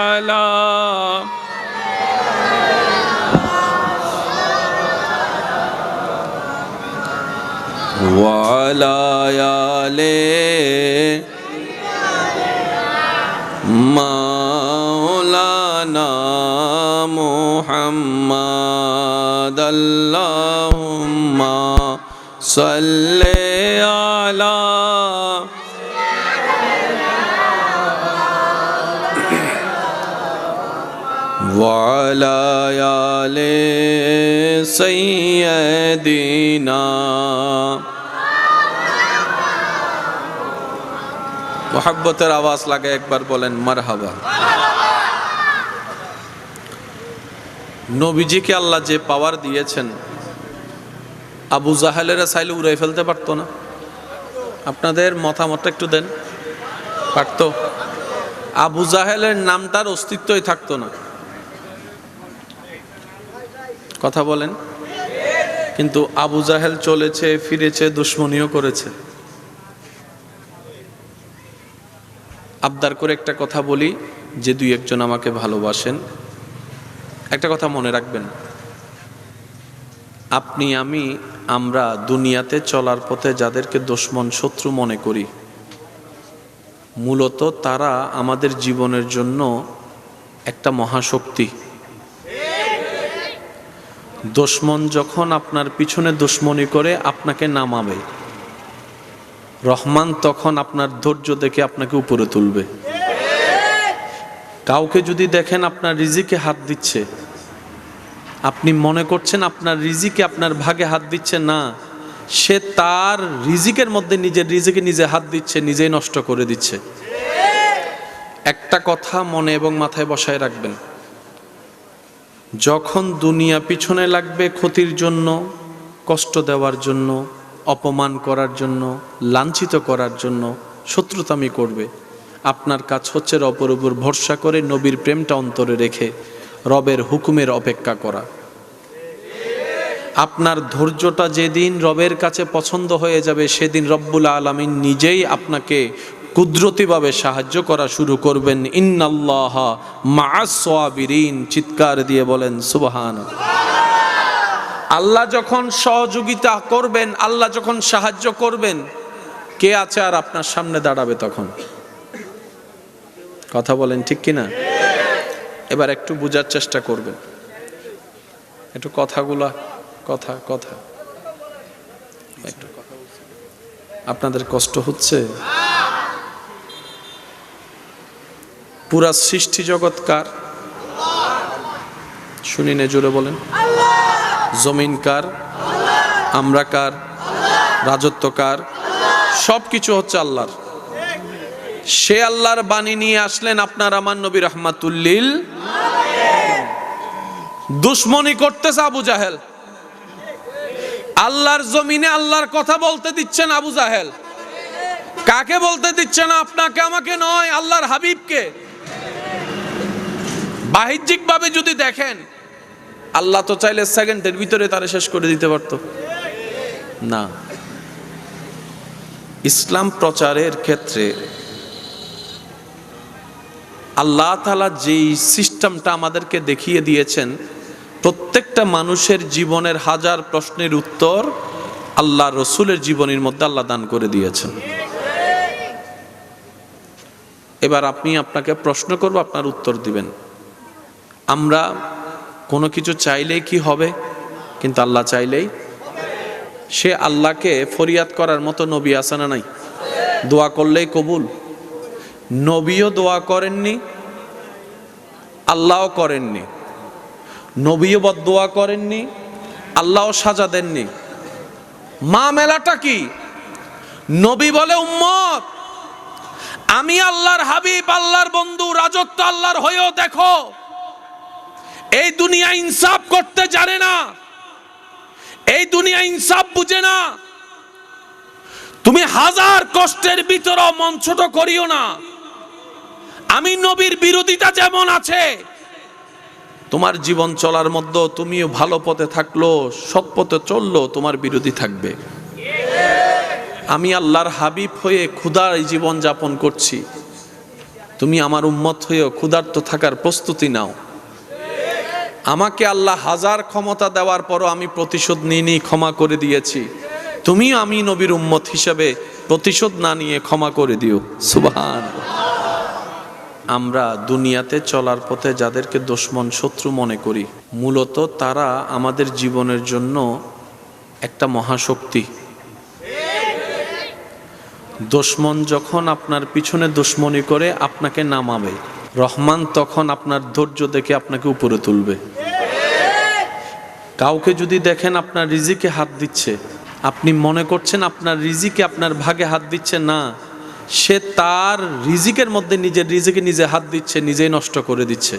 আলা ওয়া আলা আলি মাওলানা মুহাম্মাদ। আল্লাহুম্মা সাল্লি আলা ওয়া আলা আলি সাইয়্যিদিনা। মোহাব্বতের আওয়াজ লাগে একবার বলেন মারহাবা। নবীজিকে আল্লাহ যে পাওয়ার দিয়েছেন, আবু জাহেলেরা চাইলে উড়াই ফেলতে পারতো না? আপনাদের মতামতটা একটু দেন। পারতো? আবু জাহেলের নামটার অস্তিত্বই থাকতো না। কথা বলেন। কিন্তু আবু জাহেল চলেছে ফিরেছে, দুশ্মনীও করেছে। আবদার করে একটা কথা বলি, যে দুই একজন আমাকে ভালোবাসেন, একটা কথা মনে রাখবেন। আপনি আমি আমরা দুনিয়াতে চলার পথে যাদেরকে দুশমন শত্রু মনে করি, মূলত তারা আমাদের জীবনের জন্য একটা মহাশক্তি। দুশমন যখন আপনার পিছনে দুশমনি করে আপনাকে নামাবে, রহমান তখন আপনার ধৈর্য দেখে আপনাকে উপরে তুলবে। কাউকে যদি দেখেন আপনার রিজিকে হাত দিচ্ছে, আপনি মনে করছেন আপনার রিজিকে আপনার ভাগে হাত দিচ্ছে, না, সে তার রিজিকের মধ্যে নিজের রিজিকে নিজে হাত দিচ্ছে, নিজেই নষ্ট করে দিচ্ছে। একটা কথা মনে এবং মাথায় বসায় রাখবেন, যখন দুনিয়া পিছনে লাগবে ক্ষতির জন্য, কষ্ট দেওয়ার জন্য, অপমান করার জন্য, লাঞ্ছিত করার জন্য, শত্রুতামি করবে, আপনার কাজ হচ্ছে রবের উপর ভরসা করে নবীর প্রেমটা অন্তরে রেখে রবের হুকুমের অপেক্ষা করা। আপনার ধৈর্যটা যেদিন রবের কাছে পছন্দ হয়ে যাবে সেদিন রব্বুল আলামিন নিজেই আপনাকে কুদরতিভাবে সাহায্য করা শুরু করবেন। ইন্নাল্লাহা মাআস সাবিরিন, চিৎকার দিয়ে বলেন সুবহানাল্লাহ। আল্লাহ যখন সহযোগিতা করবেন, আল্লাহ যখন সাহায্য করবেন, কে আছে আর আপনার সামনে দাঁড়াবে তখন? কথা বলেন ঠিক কিনা? এবার একটু বোঝার চেষ্টা করবেন, একটু কথাগুলা কথা একটু আপনাদের কষ্ট হচ্ছে? পুরা সৃষ্টি জগৎ কার? শুনি না, জোরে বলেন। জমিন কার? আমরা কার? রাজত্ব কার? সবকিছু হচ্ছে আল্লাহর। সে আল্লাহর বাণী নিয়ে আসলেন আপনার আমার নবী রাহমাতুল্লিল। দুশ্মনী করতেছে আবু জাহেল, আল্লাহর জমিনে আল্লাহর কথা বলতে দিচ্ছেন আবু জাহেল। কাকে বলতে দিচ্ছে না? আপনাকে আমাকে নয়, আল্লাহর হাবিবকে। বাহ্যিক ভাবে যদি দেখেন, আল্লাহ তো চাইলে সেকেন্ডের ভিতরে তারে শেষ করে দিতে পারতো না। ইসলাম প্রচারের ক্ষেত্রে আল্লাহ তাআলা যেই সিস্টেমটা আমাদেরকে দেখিয়ে দিয়েছেন, প্রত্যেকটা মানুষের জীবনের হাজার প্রশ্নের উত্তর আল্লাহ রসুলের জীবনের মধ্যে আল্লাহ দান করে দিয়েছেন। এবার আপনাকে প্রশ্ন করব, আপনার উত্তর দিবেন। আমরা কোনো কিছু চাইলেই কি হবে? কিন্তু আল্লাহ চাইলেই। সে আল্লাহকে ফরিয়াদ করার মতো নবী আছে না নাই? দোয়া করলেই কবুল। নবীও দোয়া করেননি, আল্লাহও করেননি। নবীও বদদোয়া করেননি, আল্লাহও সাজা দেননি। মা মেলাটা কি? নবী বলে, উম্মত আমি আল্লাহর হাবিব, আল্লাহর বন্ধু, রাজত্ব আল্লাহর হয়েও দেখো এই দুনিয়া ইনসাফ করতে জানে না, এই দুনিয়া ইনসাফ বুঝে না। তুমি হাজার কষ্টের ভিতরে মন ছোট করিও না। আমি নবীর বিরোধিতা যেমন আছে, তোমার জীবন চলার মধ্যে তুমিও ভালো পথে থাকলো, সৎ পথে চললো, তোমার বিরোধী থাকবে। আমি আল্লাহর হাবিব হয়ে ক্ষুধার জীবন যাপন করছি, তুমি আমার উম্মত হয়েও ক্ষুধার্ত থাকার প্রস্তুতি নাও। আমাকে আল্লাহ হাজার ক্ষমতা দেওয়ার পরও আমি প্রতিশোধ নিয়ে ক্ষমা করে দিয়েছি, তুমিও আমি নবীর উম্মত হিসেবে প্রতিশোধ না নিয়ে ক্ষমা করে দিও। সুবহানাল্লাহ। আমরা দুনিয়াতে চলার পথে যাদেরকে দুশমন, শত্রু মনে করি, মূলত তারা আমাদের জীবনের জন্য একটা মহাশক্তি। দুশমন যখন আপনার পিছনে দুশমনি করে আপনাকে নামাবে, রহমান তখন আপনার ধৈর্য দেখে আপনাকে উপরে তুলবে। কাউকে যদি দেখেন আপনার রিজিকে হাত দিচ্ছে, আপনি মনে করছেন আপনার রিজিকে, আপনার ভাগে হাত দিচ্ছে না, সে তার রিজিকের মধ্যে নিজের রিজিকে নিজে হাত দিচ্ছে, নিজেই নষ্ট করে দিচ্ছে।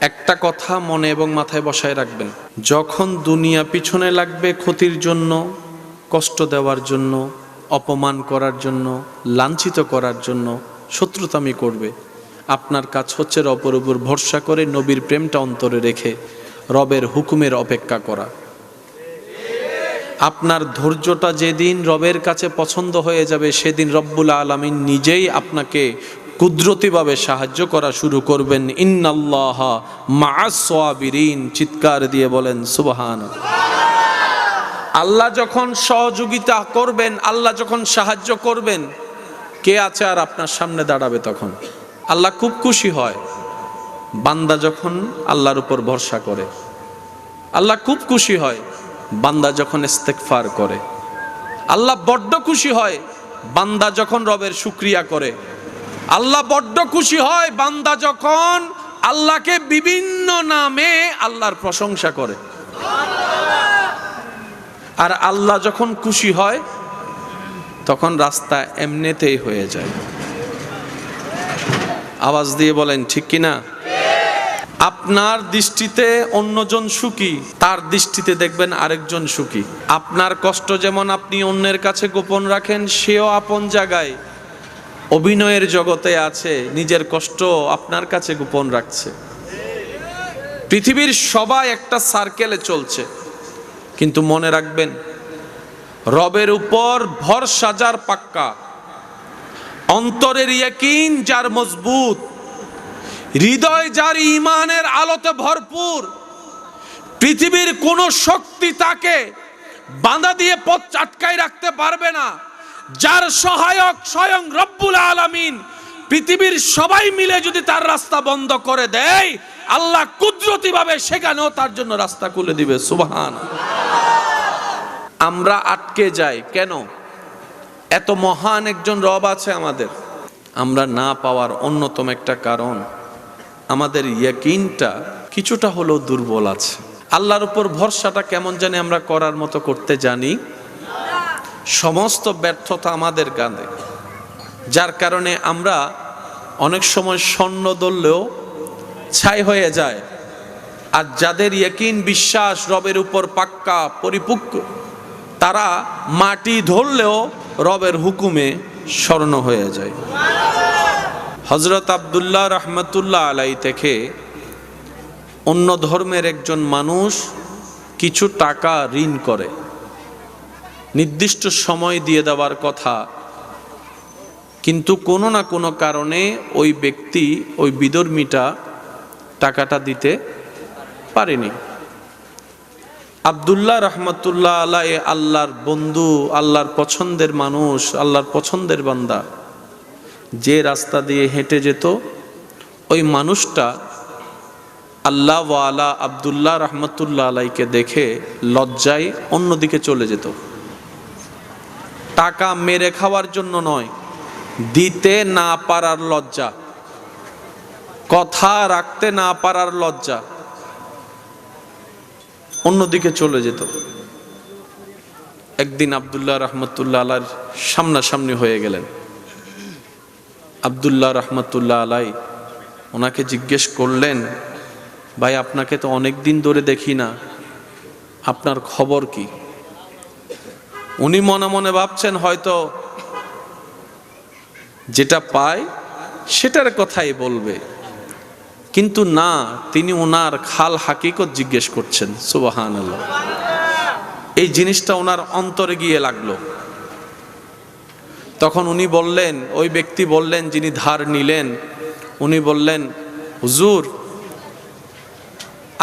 একটা কথা মনে এবং মাথায় বসায় রাখবেন, যখন দুনিয়া পিছনে লাগবে ক্ষতির জন্য, কষ্ট দেওয়ার জন্য, অপমান করার জন্য, লাঞ্ছিত করার জন্য, শত্রুতামি করবে, আপনার কাজ হচ্ছে রবের উপর ভরসা করে নবীর প্রেমটা অন্তরে রেখে রবের হুকুমের অপেক্ষা করা। আপনার ধৈর্যটা যেদিন রবের কাছে পছন্দ হয়ে যাবে সেদিন রব্বুল আলামিন নিজেই আপনাকে কুদরতিভাবে সাহায্য করা শুরু করবেন। ইন্নাল্লাহা মাআস সাবিরিন, চিৎকার দিয়ে বলেন সুবহানাল্লাহ। আল্লাহ যখন সহযোগিতা করবেন, আল্লাহ যখন সাহায্য করবেন, কে আছে আর আপনার সামনে দাঁড়াবে তখন? আল্লাহ খুব খুশি হয় বান্দা যখন আল্লাহর উপর ভরসা করে। আল্লাহ খুব খুশি হয় বান্দা যখন ইস্তেগফার করে। আল্লাহ বড্ড খুশি হয় বান্দা যখন রবের শুকরিয়া করে। আল্লাহ বড্ড খুশি হয় বান্দা যখন আল্লাহকে বিভিন্ন নামে আল্লাহর প্রশংসা করে। আর আল্লাহ যখন খুশি হয় তখন রাস্তা এমনিতেই হয়ে যায়। আওয়াজ দিয়ে বলেন ঠিক কিনা? আপনার দৃষ্টিতে অন্যজন সুখী, তার দৃষ্টিতে দেখবেন আরেকজন সুখী। আপনার কষ্ট যেমন আপনি অন্যের কাছে গোপন রাখেন, সেও আপন জায়গায় অভিনয়ের জগতে আছে, নিজের কষ্ট আপনার কাছে গোপন রাখছে। পৃথিবীর সবাই একটা সার্কেলে চলছে, কিন্তু মনে রাখবেন রবের উপর ভরসা যার পাক্কা, অন্তরের ইয়াকিন যার মজবুত, হৃদয় যার ঈমানের আলোতে ভরপুর, পৃথিবীর কোন শক্তি তাকে বাঁধা দিয়ে পথ আটকায় রাখতে পারবে না। যার সহায়ক স্বয়ং রব্বুল আলামিন, পৃথিবীর সবাই মিলে যদি তার রাস্তা বন্ধ করে দেয়, আল্লাহ কুদরতি ভাবে সেখানেও তার জন্য রাস্তা খুলে দিবে। সুবহানাল্লাহ। আমরা আটকে যাই কেন? এত মহান একজন রব আছে আমাদের। আমরা না পাওয়ার অন্যতম একটা কারণ আমাদের ইয়াকিনটা কিছুটা হলেও দুর্বল আছে। আল্লাহর উপর ভরসাটা কেমন জানি আমরা করার মতো করতে জানি। সমস্ত ব্যর্থতা আমাদের কাঁধে, যার কারণে আমরা অনেক সময় স্বর্ণ ধরলেও ছাই হয়ে যায়। আর যাদের ইয়াকিন বিশ্বাস রবের উপর পাক্কা পরিপূর্ণ, তারা মাটি ধরলেও রবের হুকুমে স্বর্ণ হয়ে যায়। হযরত আব্দুল্লাহ রহমতুল্লাহ আলাই থেকে অন্য ধর্মের একজন মানুষ কিছু টাকা ঋণ করে, নির্দিষ্ট সময় দিয়ে দেওয়ার কথা, কিন্তু কোনো না কোনো কারণে ওই ব্যক্তি, ওই বিধর্মীটা টাকাটা দিতে পারেনি। আব্দুল্লাহ রহমতুল্লাহ আলাই আল্লাহর বন্ধু, আল্লাহর পছন্দের মানুষ, আল্লাহর পছন্দের বান্দা, যে রাস্তা দিয়ে হেঁটে যেত ওই মানুষটা আল্লাহ ওয়ালা আব্দুল্লাহ রহমতুল্লাহ আলাইকে দেখে লজ্জায় অন্যদিকে চলে যেত। টাকা মেরে খাওয়ার জন্য নয়, দিতে না পারার লজ্জা, কথা রাখতে না পারার লজ্জা, অন্যদিকে চলে যেত। একদিন আব্দুল্লাহ রহমতুল্লাহ আলাইর সামনাসামনি হয়ে গেলেন। আব্দুল্লাহ রহমতুল্লাহ আলাই ওনাকে জিজ্ঞেস করলেন, ভাই আপনাকে তো অনেক দিন ধরে দেখি না, আপনার খবর কি? উনি মনে মনে ভাবছেন হয়তো যেটা পায় সেটার কথাই বলবে, কিন্তু না, তিনি ওনার খাল হাকিকত জিজ্ঞেস করছেন। সুবহানাল্লাহ। এই জিনিসটা ওনার অন্তরে গিয়ে লাগলো। তখন উনি বললেন, ওই ব্যক্তি বললেন যিনি ধার নিলেন, উনি বললেন, হুজুর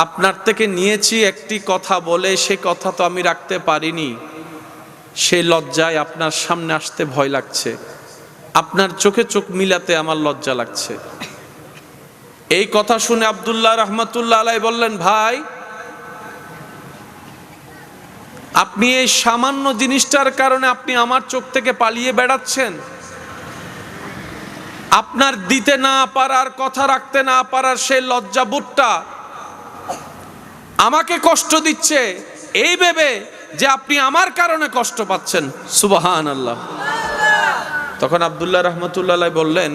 আপনার থেকে নিয়েছি একটি কথা বলে, সে কথা তো আমি রাখতে পারিনি, সেই লজ্জায় আপনার সামনে আসতে ভয় লাগছে, আপনার চোখে চোখ মিলাতে আমার লজ্জা লাগছে। এই কথা শুনে আব্দুল্লাহ রহমতুল্লাহ আলাই বললেন, ভাই আপনি এই সামান্য জিনিসটার কারণে আপনি আমার চোখ থেকে পালিয়ে বেড়াচ্ছেন? আপনার দিতে না পারার, কথা রাখতে না পারার সেই লজ্জাবোধটা আমাকে কষ্ট দিচ্ছে, এই ভেবে যে আপনি আমার কারণে কষ্ট পাচ্ছেন। সুবহানাল্লাহ। তখন আব্দুল্লাহ রহমতুল্লাহ আলাই বললেন,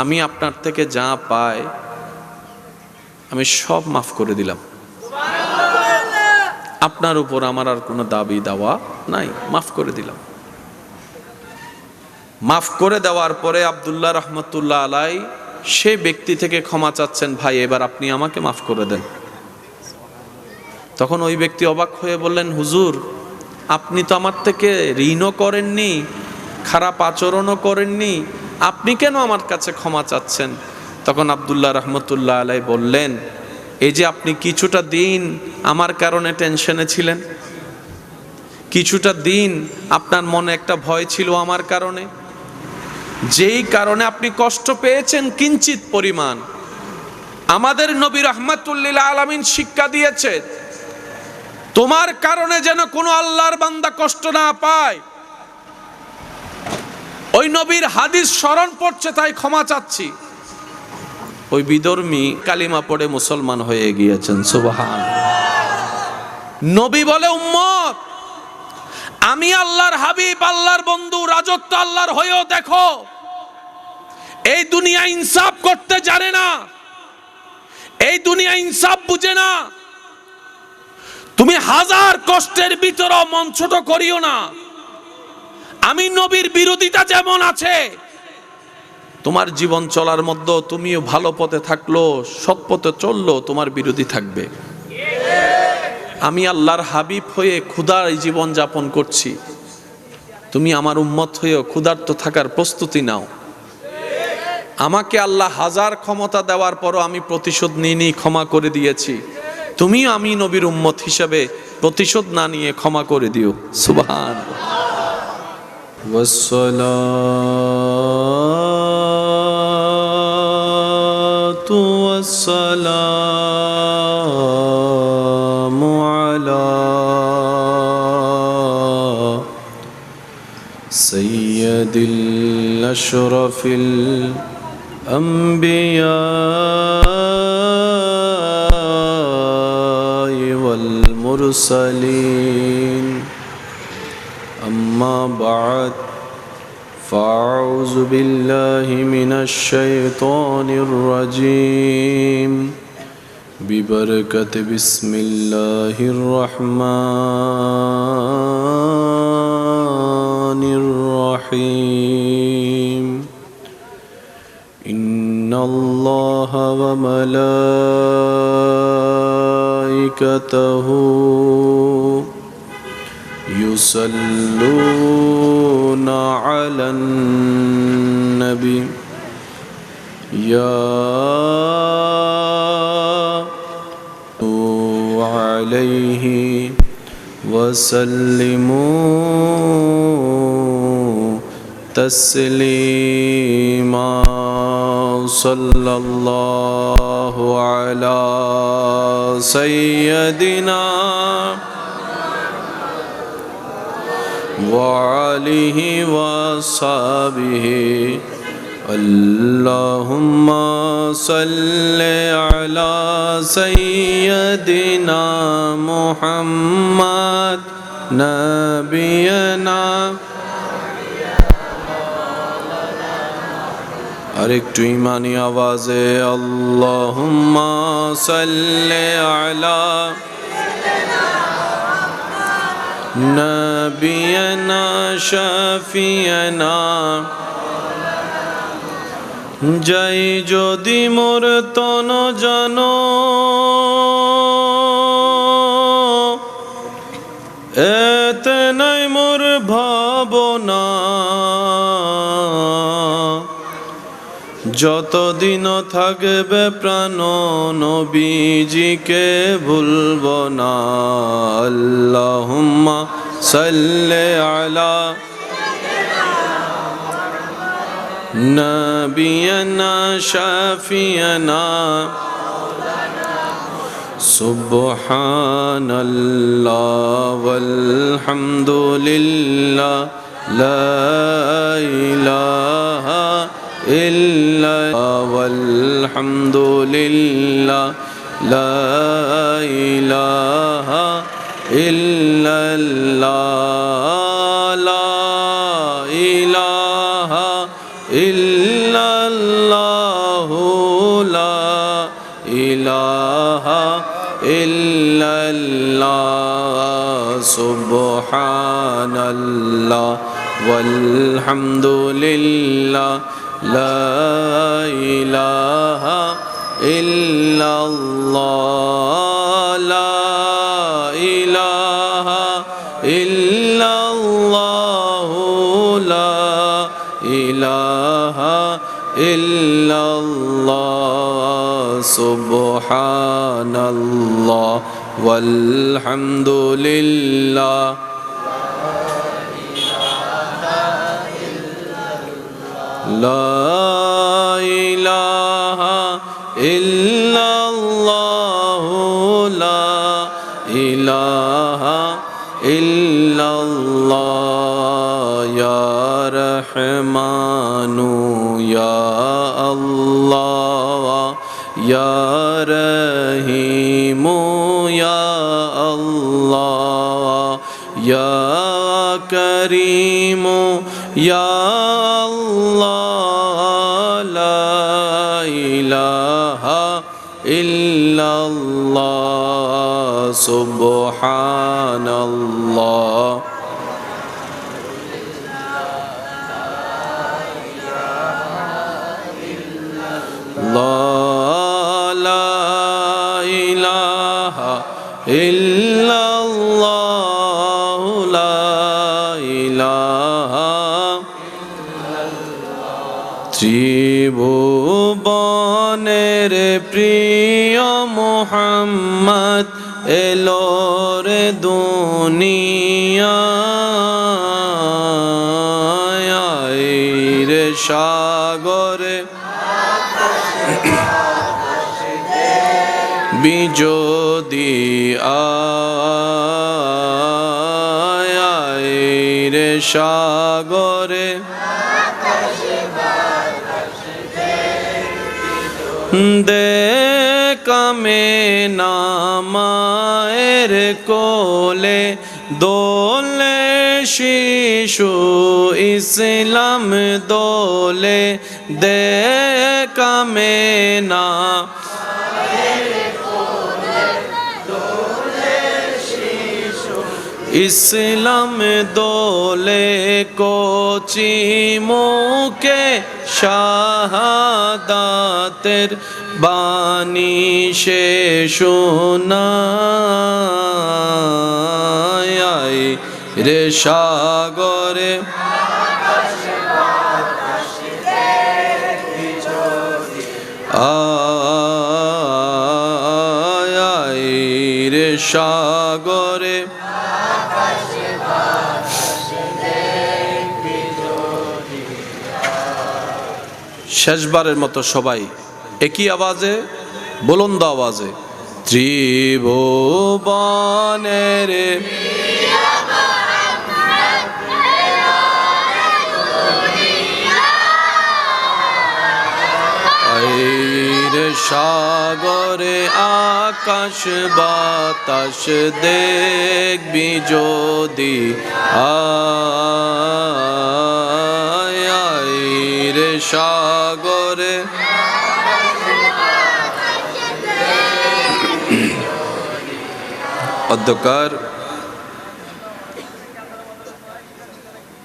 আমি আপনার থেকে যা পাই আমি সব মাফ করে দিলাম, আপনার উপর আমার আর কোনো দাবি দাওয়া নাই, মাফ করে দিলাম। মাফ করে দেওয়ার পরে আব্দুল্লাহ রহমতুল্লাহ আলাই সে ব্যক্তি থেকে ক্ষমা চাচ্ছেন, ভাই এবার আপনি আমাকে মাফ করে দেন। তখন ওই ব্যক্তি অবাক হয়ে বললেন, হুজুর আপনি তো আমার থেকে ঋণও করেননি, খারাপ আচরণও করেননি, আপনি কেন আমার কাছে ক্ষমা চাচ্ছেন? তখন আব্দুল্লাহ রহমতুল্লাহ আলাই বললেন, এই যে আপনি কিছুটা দিন আমার কারণে টেনশনে ছিলেন, কিছুটা দিন আপনার মনে একটা ভয় ছিল আমার কারণে, যেই কারণে আপনি কষ্ট পেয়েছেন কিঞ্চিত পরিমাণ, আমাদের নবী রাহমাতুল লিল আলামিন শিক্ষা দিয়েছে, তোমার কারণে যেন কোনো আল্লাহর বান্দা কষ্ট না পায়। ওই নবীর হাদিস স্মরণ পড়ছে তাই ক্ষমা চাচ্ছি। ওই বিধর্মী কালিমা পড়ে মুসলমান হয়ে গিয়েছেন। সুবহানাল্লাহ। নবী বলে, উম্মত আমি আল্লাহর হাবিব, আল্লাহর বন্ধু, রাজত্ব আল্লাহর হয়েও দেখো এই দুনিয়া ইনসাফ করতে জানে না, এই দুনিয়া ইনসাফ বুঝে না। তুমি হাজার কষ্টের ভিতরে মন ছোট করিও না। আমি নবীর বিরোধিতা যেমন আছে, তোমার জীবন চলার মধ্যে তুমিও ভালো পথে থাকলো, সৎ পথে চললো, তোমার বিরোধী থাকবে। আমি আল্লাহর হাবিব হয়ে ক্ষুধার জীবন যাপন করছি, তুমি আমার উম্মত হয়েও ক্ষুধার্ত থাকার প্রস্তুতি নাও। আমাকে আল্লাহ হাজার ক্ষমতা দেওয়ার পরও আমি প্রতিশোধ নিইনি, ক্ষমা করে দিয়েছি। তুমিও আমি নবীর উম্মত হিসাবে প্রতিশোধ না নিয়ে ক্ষমা করে দিও। সুবহানাল্লাহ। ওয়াসসালাতু ওয়াসসালামু আলা সাইয়্যিদিল আশরাফিল আম্বিয়াই ওয়াল মুরসালিন, আম্মা বা'দ, ফাআউযু বিল্লাহি মিনাশ শাইতানির রাজীম, বিবরকতি বিসমিল্লাহির রহমানির রহিম। ইন্নাল্লাহা ওয়া মালাইকাতাহু ইউসাল্লুনা আলান নবী ইয়া আলাইহি ওয়া সাল্লিমু তাসলিমা। সাল্লাল্লাহু আলা সাইয়্যিদিনা ওয়া আলিহি ওয়া সাহবিহি। আল্লাহুম্মা সাল্লি আলা সাইয়্যিদিনা মুহাম্মাদ নাবিয়ানা। আরেকটু ইমানি আওয়াজে আল্লাহুম্মা সাল্লি আলা নাবিয়ানা শাফিয়ানা। যাই যদি মোর তন জানো এতে নাই মোর ভাবনা, যতদিন থাকবে প্রাণ নবীজিকে ভুলব না। আল্লাহুম্মা সাল্লি আলা নাবিয়ানা শাফিয়ানা। সুবহানাল্লাহ ওয়ালহামদুলিল্লাহ লা ইলাহা ইল্লাল্লাহ ওয়ালহামদুলিল্লাহ লা ইলাহা ইল্লাল্লাহ লা ইলাহা ইল্লাল্লাহ লা ইলাহা ইল্লাল্লাহ। সুবহানাল্লাহ ওয়ালহামদুলিল্লাহ লা ইলাহা ইল্লাল্লাহ লা ইলাহা ইল্লাল্লাহ লা ইলাহা ইল্লাল্লাহ। সুবহানাল্লাহ ওয়ালহামদুলিল্লাহ লা ইলাহা ইল্লাল্লাহ লা ইলাহা ইল্লাল্লাহ। ইয়া রহমানু ইয়া আল্লাহ, ইয়া রহিমু ইয়া আল্লাহ, ইয়া করিমু ইয়া আল্লাহ। লা ইলাহা ইল্লাল্লাহ। সুবহানাল্লাহ ইল্লাল্লাহু লা ইলাহা ত্রিভুবনের প্রিয় মুহাম্মদ এলো রে দুনিয়ায় রে সাগরে বিজোদি আয় রে সাগরে দেখামে নামায়ের কোলে দোলে শিশু ইসলাম দোলে দেখামে না ইসলাম দোলে কোচি মুখে শাহাদাতের বাণী সে শোনায় রে সাগরে আয় রে সাগরে শেষবারের মতো সবাই একই আওয়াজে বুলন্দ আওয়াজে ত্রিভুবনের সাগরে আকাশ বাতাস দেখবি যদি আয় রে সাগরে অধ্যকার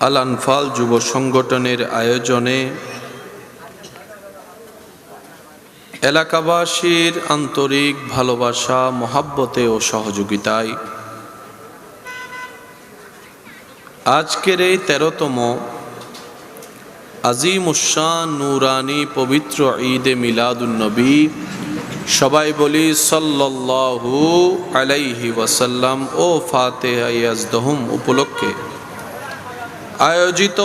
আল আনফাল যুব সংগঠনের আয়োজনে এলাকাবাসীর আন্তরিক ভালোবাসা মহাব্বতে ও সহযোগিতায় আজকের এই 13তম আজিমুশান নূরানি পবিত্র ঈদে মিলাদুন্নবী সবাই বলি সাল্লাল্লাহু আলাইহি ওয়াসাল্লাম ও ফাতিহা ইয়াজদহুম উপলক্ষে আয়োজিত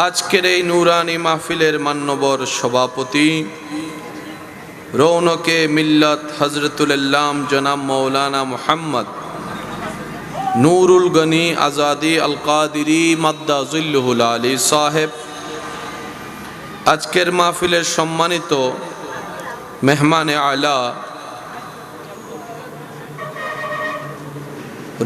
আজকের এই নূরানি মাহফিলের মান্যবর সভাপতি রৌনকে মিল্লাত হযরতুল আল্লাম জনাব মৌলানা মুহাম্মদ নূরুল গনি আজাদি আল কাদিরি মাদ্দা জিল্লুহুল আলী সাহেব, আজকের মাহফিলের সম্মানিত মেহমানে আলা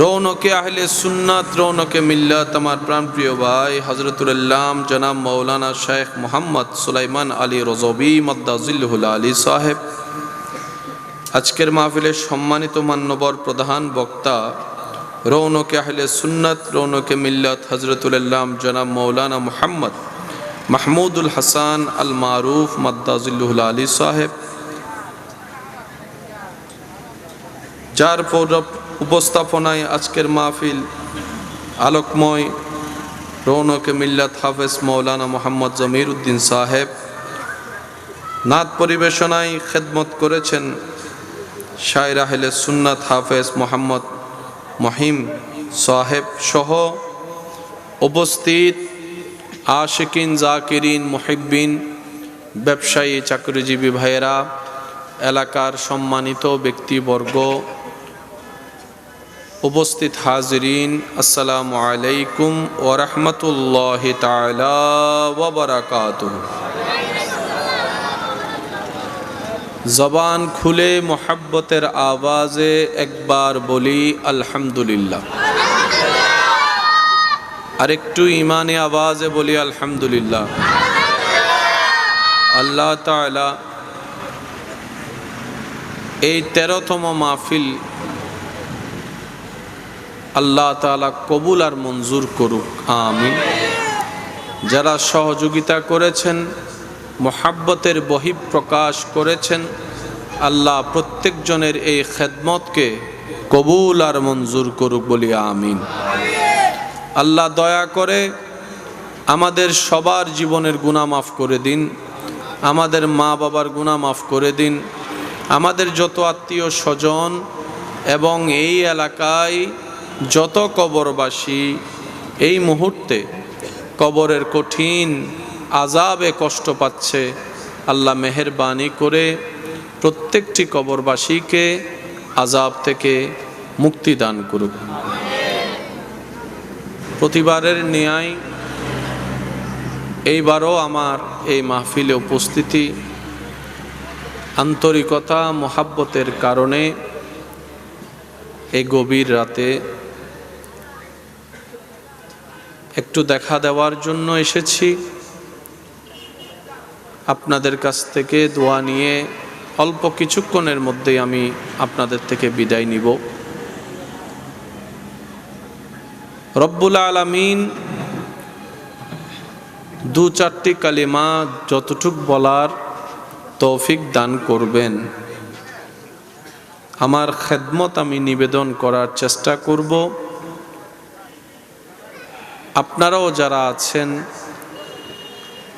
রৌনকে আহলে সুন্নাত রৌনকে মিল্লাত আমার প্রাণপ্রিয় ভাই হযরতুল আল্লাম জনাব মৌলানা শেখ মোহাম্মদ সুলাইমান আলী রজবি মাদ্দা জিল্লুহুল আলী সাহেব, আজকের মাহফিলের সম্মানিত মান্যবর প্রধান বক্তা রৌনকে আহলে সুন্নাত রৌনকে মিল্লাত হযরতুল আল্লাম জনাব মৌলানা মুহাম্মদ মাহমুদুল হাসান আল মারুফ মাদ্দা জিল্লুহুল আলী সাহেব, যার উপস্থাপনায় আজকের মাহফিল আলোকময় রৌনকে মিল্লাত হাফেজ মৌলানা মোহাম্মদ জমির উদ্দিন সাহেব, নাত পরিবেশনায় খেদমত করেছেন শায়ের আহলে সুন্নাত হাফেজ মোহাম্মদ মহিম সাহেব সহ উপস্থিত আশিকিন জাকিরিন মুহিব্বিন ব্যবসায়ী চাকরিজীবী ভাইয়েরা, এলাকার সম্মানিত ব্যক্তিবর্গ, উপস্থিত হাজিরিন, আসসালামু আলাইকুম ওয়া রাহমাতুল্লাহি তাআলা ওয়া বারাকাতুহু। জবান খুলে মোহাব্বতের আওয়াজে একবার বলি আলহামদুলিল্লাহ, আর একটু ইমানে আওয়াজে বলি আলহামদুলিল্লাহ। আল্লাহ তাআলা এই 13তম মাহফিল আল্লাহ তাআলা কবুল আর মঞ্জুর করুক, আমিন। যারা সহযোগিতা করেছেন, মোহাব্বতের বহিঃপ্রকাশ করেছেন, আল্লাহ প্রত্যেকজনের এই খেদমতকে কবুল আর মঞ্জুর করুক বলি আমিন। আল্লাহ দয়া করে আমাদের সবার জীবনের গুনাহ মাফ করে দিন, আমাদের মা বাবার গুনাহ মাফ করে দিন, আমাদের যত আত্মীয় স্বজন এবং এই এলাকায় যত কবরবাসী এই মুহূর্তে কবরের কঠিন আযাবে কষ্ট পাচ্ছে, আল্লাহ মেহেরবানি করে প্রত্যেকটি কবরবাসীকে আযাব থেকে মুক্তি দান করুক। প্রতিবারের ন্যায় এইবারও আমার এই মাহফিলে উপস্থিতি, আন্তরিকতা মোহাব্বতের কারণে এই গভীর রাতে একটু দেখা দেওয়ার জন্য এসেছি। আপনাদের কাছ থেকে দোয়া নিয়ে অল্প কিছুক্ষণের মধ্যেই আমি আপনাদের থেকে বিদায় নিব। রব্বুল আলামিন দু চারটি কালিমা যতটুক বলার তৌফিক দান করবেন। আমার খেদমত আমি নিবেদন করার চেষ্টা করব। আপনারাও যারা আছেন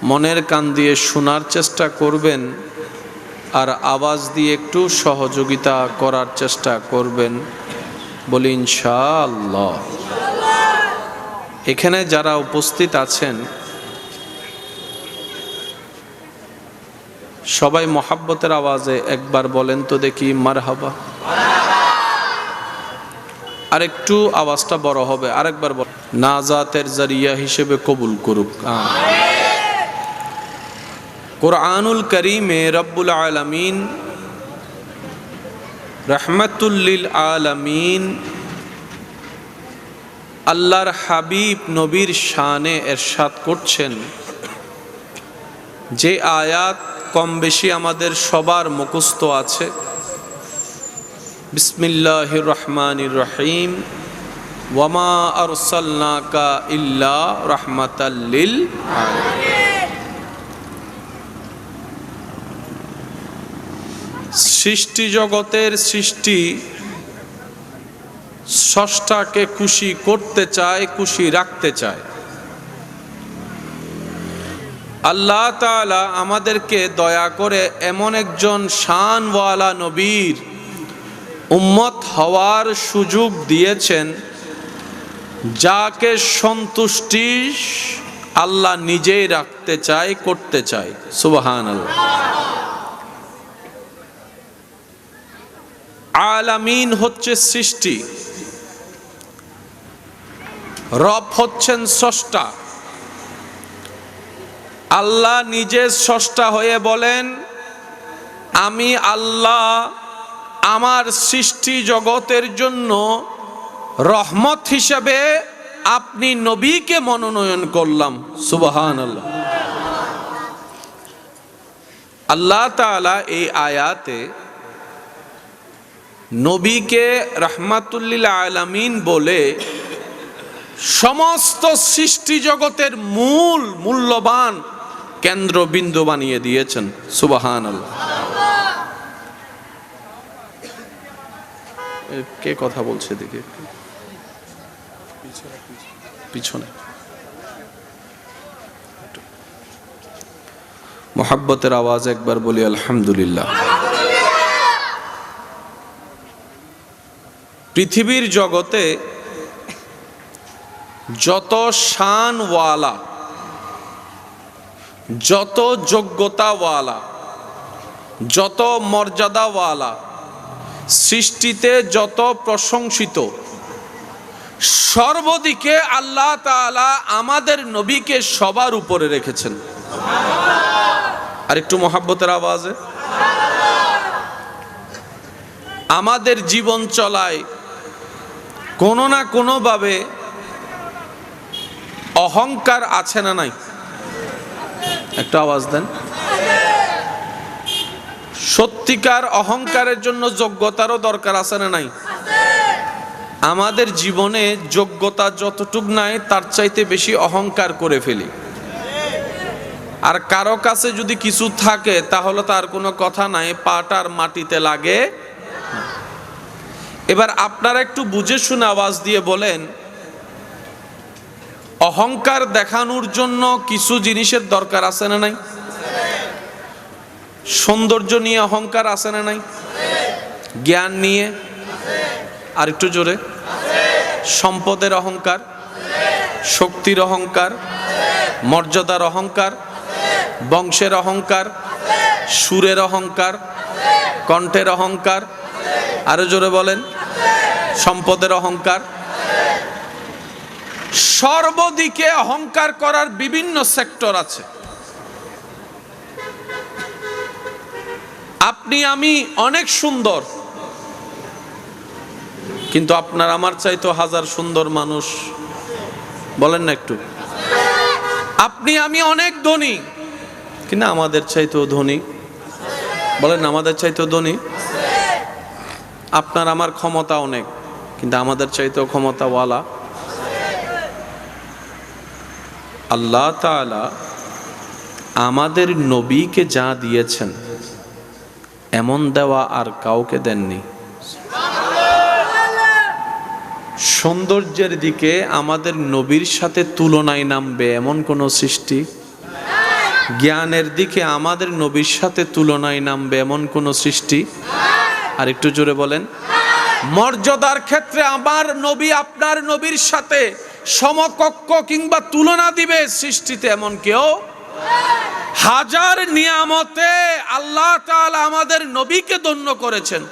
মনের কান দিয়ে শোনার চেষ্টা করবেন আর আওয়াজ দিয়ে একটু সহযোগিতা করার চেষ্টা করবেন, বলি ইনশাআল্লাহ। এখানে যারা উপস্থিত আছেন সবাই মোহাব্বতের আওয়াজে একবার বলেন তো দেখি মারহাবা। আর একটু আওয়াজটা বড় হবে, আরেকবার বল, নাজাতের জারিয়া হিসেবে কবুল করুক। কুরআনুল কারীমে রব্বুল আলামিন রাহমাতুল লিল আলামিন আল্লাহর হাবিব নবীর শানে ইরশাদ করছেন, যে আয়াত কম বেশি আমাদের সবার মুখস্থ আছে। বিসমিল্লাহির রহমানির রহিম, ওয়ামা আরসালনাকা ইল্লা রাহমাতাল লিল আলামিন। সৃষ্টি জগতের সৃষ্টি স্রষ্টাকে খুশি করতে চায়, খুশি রাখতে চায়। আল্লাহ তাআলা আমাদেরকে দয়া করে এমন একজন শানওয়ালা নবীর উম্মত হওয়ার সুযোগ দিয়েছেন যাকে সন্তুষ্টি আল্লাহ নিজেই রাখতে চায়, করতে চায়। সুবহানাল্লাহ। আলামিন হচ্ছে সৃষ্টি, রব হচ্ছেন স্রষ্টা। আল্লাহ নিজে স্রষ্টা হয়ে বলেন, আমি আল্লাহ আমার সৃষ্টি জগতের জন্য রহমত হিসেবে আপনি নবীকে মনোনয়ন করলাম। সুবহানাল্লাহ। আল্লাহ তাআলা এই আয়াতে নবীকে রাহমাতুল লিল আলামিন বলে সমস্ত সৃষ্টি জগতের মূল্যবান কেন্দ্রবিন্দু বানিয়ে দিয়েছেন। সুবহানাল্লাহ। কে কথা বলছে দেখে পিছনে মোহাব্বতের আওয়াজ একবার বলি আলহামদুলিল্লাহ। পৃথিবীর জগতে যত শানওয়ালা, যত যোগ্যতাওয়ালা, যত মর্যাদাওয়ালা, সৃষ্টিতে যত প্রশংসিত, সর্বদিকে আল্লাহ তাআলা আমাদের নবীকে সবার উপরে রেখেছেন। আর একটু মোহাব্বতের আওয়াজে। আমাদের জীবন চলায় কোনো না কোনো ভাবে অহংকার আছে না নাই? একটু আওয়াজ দেন। সত্যিকার অহংকারের জন্য যোগ্যতারও দরকার আছে না নাই? আমাদের জীবনে যোগ্যতা যতটুক নাই তার চাইতে বেশি অহংকার করে ফেলি। আর কারো কাছে যদি কিছু থাকে তাহলে তার কোনো কথা নাই, পাটার মাটিতে লাগে। এবার আপনারা একটু বুঝে শুনে আওয়াজ দিয়ে বলেন, অহংকার দেখানোর জন্য কিছু জিনিসের দরকার আছে না নাই? সৌন্দর্য নিয়ে অহংকার আছে না নাই? জ্ঞান নিয়ে, আর একটু জোরে, সম্পদের অহংকার, শক্তির অহংকার, মর্যাদার অহংকার, বংশের অহংকার, সুরের অহংকার, কণ্ঠের অহংকার, আরো জোরে বলেন, সম্পদের অহংকার। সর্বদিকে অহংকার করার বিভিন্ন সেক্টর আছে। আপনি আমি অনেক সুন্দর, কিন্তু আপনার আমার চাইতো হাজার সুন্দর মানুষ, বলেন না একটু। আপনি আমি অনেক ধনী, কিন্তু আমাদের চাইতেও ধনী, বলেন না, আমাদের চাইতেও ধনী। আপনার আমার ক্ষমতা অনেক, কিন্তু আমাদের চাইতেও ক্ষমতাওয়ালা। আল্লাহ তাআলা আমাদের নবীকে যা দিয়েছেন এমন দেওয়া আর কাউকে দেননি। সৌন্দর্যের দিকে আমাদের নবীর সাথে তুলনায় নামবে এমন কোন সৃষ্টি, জ্ঞানের দিকে আমাদের নবীর সাথে তুলনায় নামবে এমন কোন সৃষ্টি, আর একটু জোরে বলেন, মর্যাদার ক্ষেত্রে আমার নবী আপনার নবীর সাথে সমকক্ষ কিংবা তুলনা দিবে সৃষ্টিতে এমন কেউ। হাজার নিয়ামতে আল্লাহ তাআলা আমাদের নবীকে ধন্য করেছেন,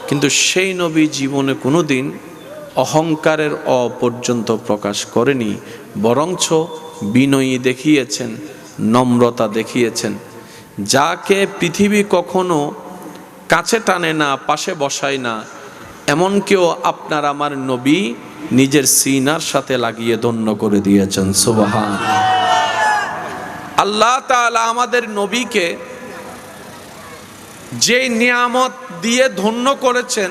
কিন্তু সেই নবী জীবনে কোনোদিন অহংকারের পর্যন্ত প্রকাশ করেনি, বরঞ্চ বিনয়ী দেখিয়েছেন, নম্রতা দেখিয়েছেন। যাকে পৃথিবী কখনো কাছে টানে না, পাশে বসায় না, এমন কেউ আপনার আমার নবী নিজের সিনার সাথে লাগিয়ে ধন্য করে দিয়েছেন। সুবহানাল্লাহ। আল্লাহ তাআলা আমাদের নবীকে যে নিয়ামত দিয়ে ধন্য করেছেন,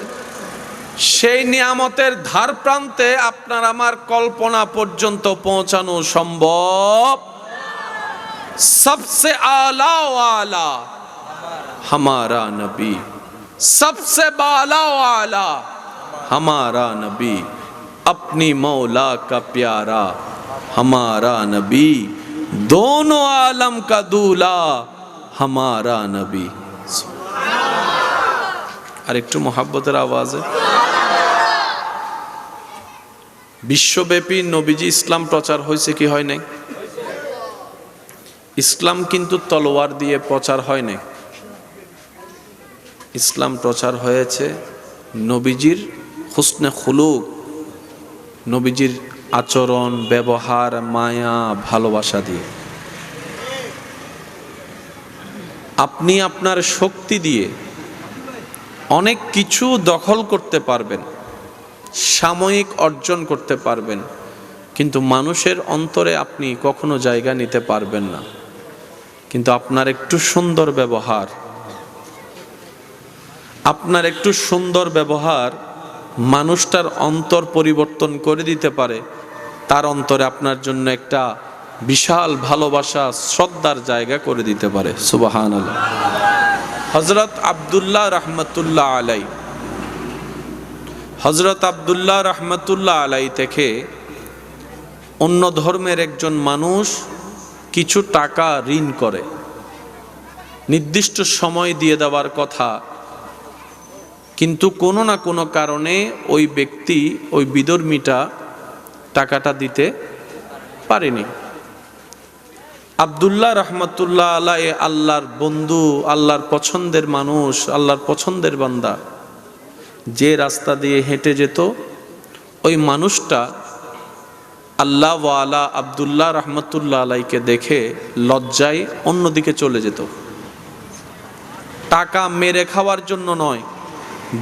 সেই নিয়ামতের ধার প্রান্তে আপনার আমার কল্পনা পর্যন্ত পৌঁছানো সম্ভব। সবসে আলা ওয়ালা हमारा नबी, सबसे बाला वाला हमारा नबी, अपनी मौला का प्यारा हमारा नबी, दोनों आलम का दूल्हा हमारा नबी। আর একটু মোহাব্বতের আওয়াজে। বিশ্বব্যাপী নবীজি ইসলাম প্রচার হয়েছে কি হয় নাই? ইসলাম কিন্তু তলোয়ার দিয়ে প্রচার হয় নাই। ইসলাম প্রচার হয়েছে নবীজির হুসনে খুলুক, নবীজির আচরণ, ব্যবহার, মায়া, ভালোবাসা দিয়ে। আপনি আপনার শক্তি দিয়ে অনেক কিছু দখল করতে পারবেন, সাময়িক অর্জন করতে পারবেন, কিন্তু মানুষের অন্তরে আপনি কখনো জায়গা নিতে পারবেন না। কিন্তু আপনার একটু সুন্দর ব্যবহার, আপনার একটু সুন্দর ব্যবহার মানুষটার অন্তর পরিবর্তন করে দিতে পারে, তার অন্তরে আপনার জন্য একটা বিশাল ভালোবাসা, শ্রদ্ধার জায়গা করে দিতে পারে। সুবহানাল্লাহ। হযরত আব্দুল্লাহ রাহমাতুল্লাহ আলাই, হযরত আব্দুল্লাহ রাহমাতুল্লাহ আলাই থেকে অন্য ধর্মের একজন মানুষ কিছু টাকা ঋণ করে, নির্দিষ্ট সময় দিয়ে দেওয়ার কথা, কিন্তু কোনো না কোনো কারণে ওই ব্যক্তি, ওই বিধর্মীটা টাকাটা দিতে পারেনি। আব্দুল্লাহ রাহমাতুল্লাহ আলাই আল্লাহর বন্ধু, আল্লাহর পছন্দের মানুষ, আল্লাহর পছন্দের বান্দা, যে রাস্তা দিয়ে হেঁটে যেত ওই মানুষটা আল্লাহ ওয়ালা আব্দুল্লাহ রাহমাতুল্লাহ আলাইকে দেখে লজ্জায় অন্যদিকে চলে যেত। টাকা মেরে খাওয়ার জন্য নয়,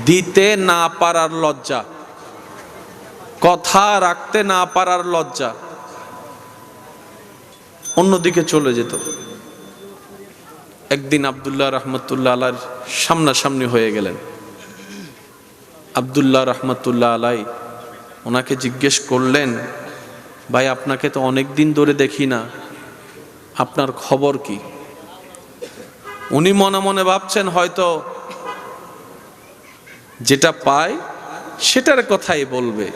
দিতে না পারার লজ্জা, কথা রাখতে না পারার লজ্জা, অন্যদিকে চলে যেত। একদিন আব্দুল্লাহ রাহমাতুল্লাহ আলাইর সামনাসামনি হয়ে গেলেন। আব্দুল্লাহ রাহমাতুল্লাহ আলাই ওনাকে জিজ্ঞেস করলেন, ভাই আপনাকে তো অনেক দিন ধরে দেখি না, আপনার খবর কি? উনি মনে মনে ভাবছেন হয়তো যেটা পায় সেটার কথাই বলবে,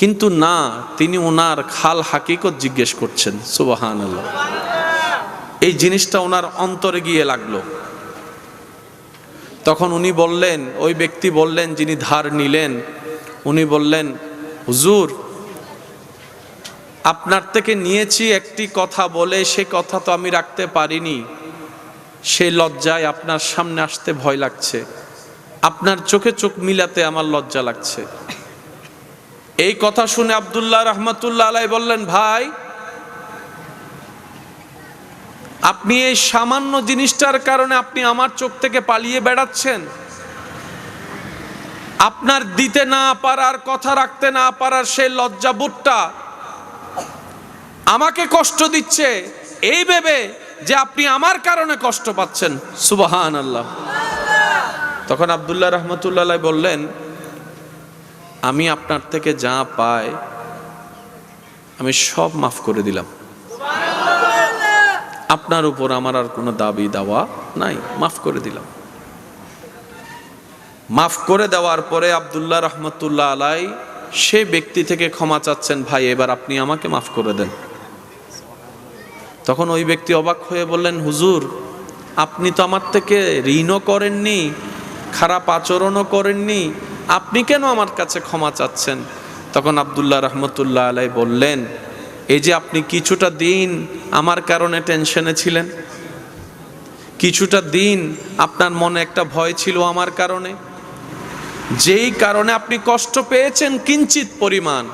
কিন্তু না, তিনি ওনার খাল হাকিকত জিজ্ঞেস করছেন। সুবহানাল্লাহ। এই জিনিসটা ওনার অন্তরে গিয়ে লাগলো। তখন উনি বললেন, ওই ব্যক্তি বললেন যিনি ধার নিলেন, উনি বললেন, হুজুর, আপনার থেকে নিয়েছি একটি কথা বলে সে কথা তো আমি রাখতে পারিনি, সেই লজ্জায় আপনার সামনে আসতে ভয় লাগছে, আপনার চোখে চোখ মিলাতে আমার লজ্জা লাগছে। এই কথা শুনে আব্দুল্লাহ রহমতুল্লাহ আলাইহি বললেন, ভাই, আপনি এই সামান্য জিনিসটার কারণে আপনি আমার চোখ থেকে পালিয়ে বেড়াচ্ছেন? আপনার দিতে না পারার, কথা রাখতে না পারার সেই লজ্জাবোধটা আমাকে কষ্ট দিচ্ছে এই ভেবে যে আপনি আমার কারণে কষ্ট পাচ্ছেন। সুবহানাল্লাহ। তখন আব্দুল্লাহ রহমতুল্লাহ আলাইহি বললেন, আমি আপনার থেকে যা পাই আমি সব মাফ করে দিলাম, আপনার উপর আমার আর কোনো দাবি দাওয়া নাই, মাফ করে দিলাম। মাফ করে দেওয়ার পরে আব্দুল্লাহ রহমতুল্লাহ আলাইহি সেই ব্যক্তি থেকে ক্ষমা চাচ্ছেন, ভাই এবার আপনি আমাকে মাফ করে দেন। তখন ওই ব্যক্তি অবাক হয়ে বললেন, হুজুর, আপনি তো আমার থেকে ঋণও করেননি, খারাপ আচরণও করেননি, আপনি কেন আমার কাছে ক্ষমা চাচ্ছেন? তখন আব্দুল্লাহ রহমতুল্লাহ আলাইহি বললেন, এই যে আপনি কিছুটা দিন আমার কারণে টেনশনে ছিলেন, কিছুটা দিন আপনার মনে একটা ভয় ছিল আমার কারণে, যেই কারণে আপনি কষ্ট পেয়েছেন কিঞ্চিত পরিমাণ,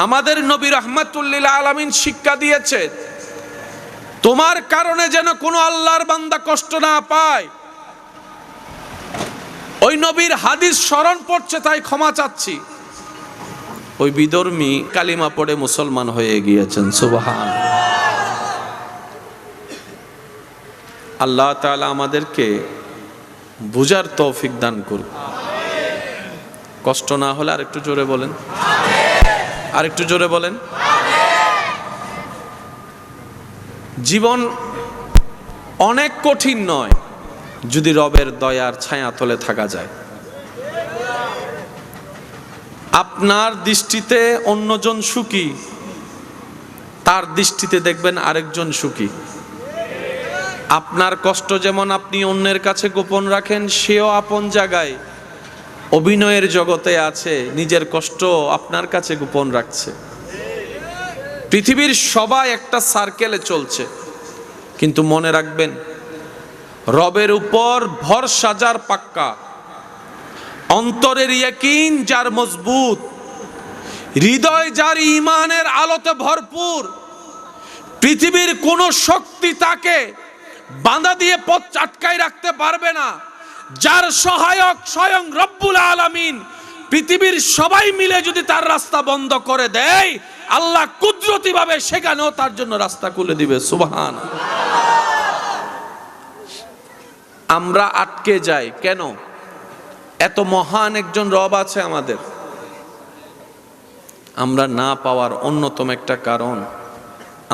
আমাদের নবী রাহমাতুল লিল আলামিন শিক্ষা দিয়েছে, তোমার কারণে যেন কোনো আল্লাহর বান্দা কষ্ট না পায়। ওই নবীর হাদিস স্মরণ পড়ছে তাই ক্ষমা চাচ্ছি। ওই বিধর্মী কালিমা পড়ে মুসলমান হয়ে গিয়েছেন। সুবহানাল্লাহ। আল্লাহ তাআলা আমাদেরকে বুঝার তৌফিক দান করুন। কষ্ট না হলে আরেকটু জোরে বলেন, আরেকটু জোরে বলেন। জীবন অনেক কঠিন নয় যদি রবের দয়ার ছায়াতলে থাকা যায়। আপনার দৃষ্টিতে অন্যজন সুখী, তার দৃষ্টিতে দেখবেন আরেকজন সুখী। আপনার কষ্ট যেমন আপনি অন্যের কাছে গোপন রাখেন, সেও আপন জায়গায় অভিনয়ের জগতে আছে, নিজের কষ্ট আপনার কাছে গোপন রাখছে। পৃথিবীর সবাই একটা সার্কেলে চলছে, কিন্তু মনে রাখবেন, রবের উপর ভরসা যার পাক্কা, অন্তরের ইয়াকিন যার মজবুত, হৃদয় যার ঈমানের আলোতে ভরপুর, পৃথিবীর কোন শক্তি তাকে বাঁধা দিয়ে পথ আটকায় রাখতে পারবে না। যার সহায়ক স্বয়ং রব্বুল আলামিন, পৃথিবীর সবাই মিলে যদি তার রাস্তা বন্ধ করে দেয়, আল্লাহ কুদরতি ভাবে সেখানেও তার জন্য রাস্তা খুলে দিবে। সুবহানাল্লাহ। আমরা আটকে যাই কেন? এত মহান একজন রব আছে আমাদের। আমরা না পাওয়ার অন্যতম একটা কারণ,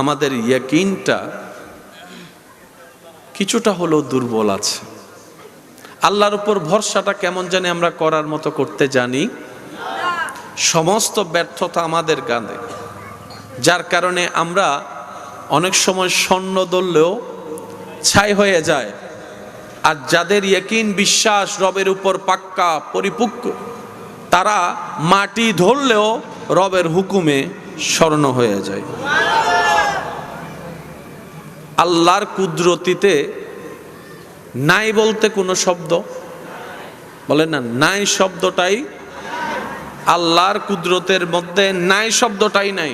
আমাদের ইয়াকিনটা কিছুটা হলেও দুর্বল আছে। আল্লাহর উপর ভরসাটা কেমন জানি আমরা করার মতো করতে জানি। সমস্ত ব্যর্থতা আমাদের কাঁধে, যার কারণে আমরা অনেক সময় স্বর্ণ ধরলেও ছাই হয়ে যায়। আর যাদের ইয়াকিন বিশ্বাস রবের উপর পাক্কা পরিপক্ক, তারা মাটি ধরলেও রবের হুকুমে স্বর্ণ হয়ে যায়। আল্লাহর কুদরতিতে নাই বলতে কোনো শব্দ বলেন না, নাই শব্দটাই আল্লাহর কুদরতের মধ্যে নাই শব্দটাই নাই।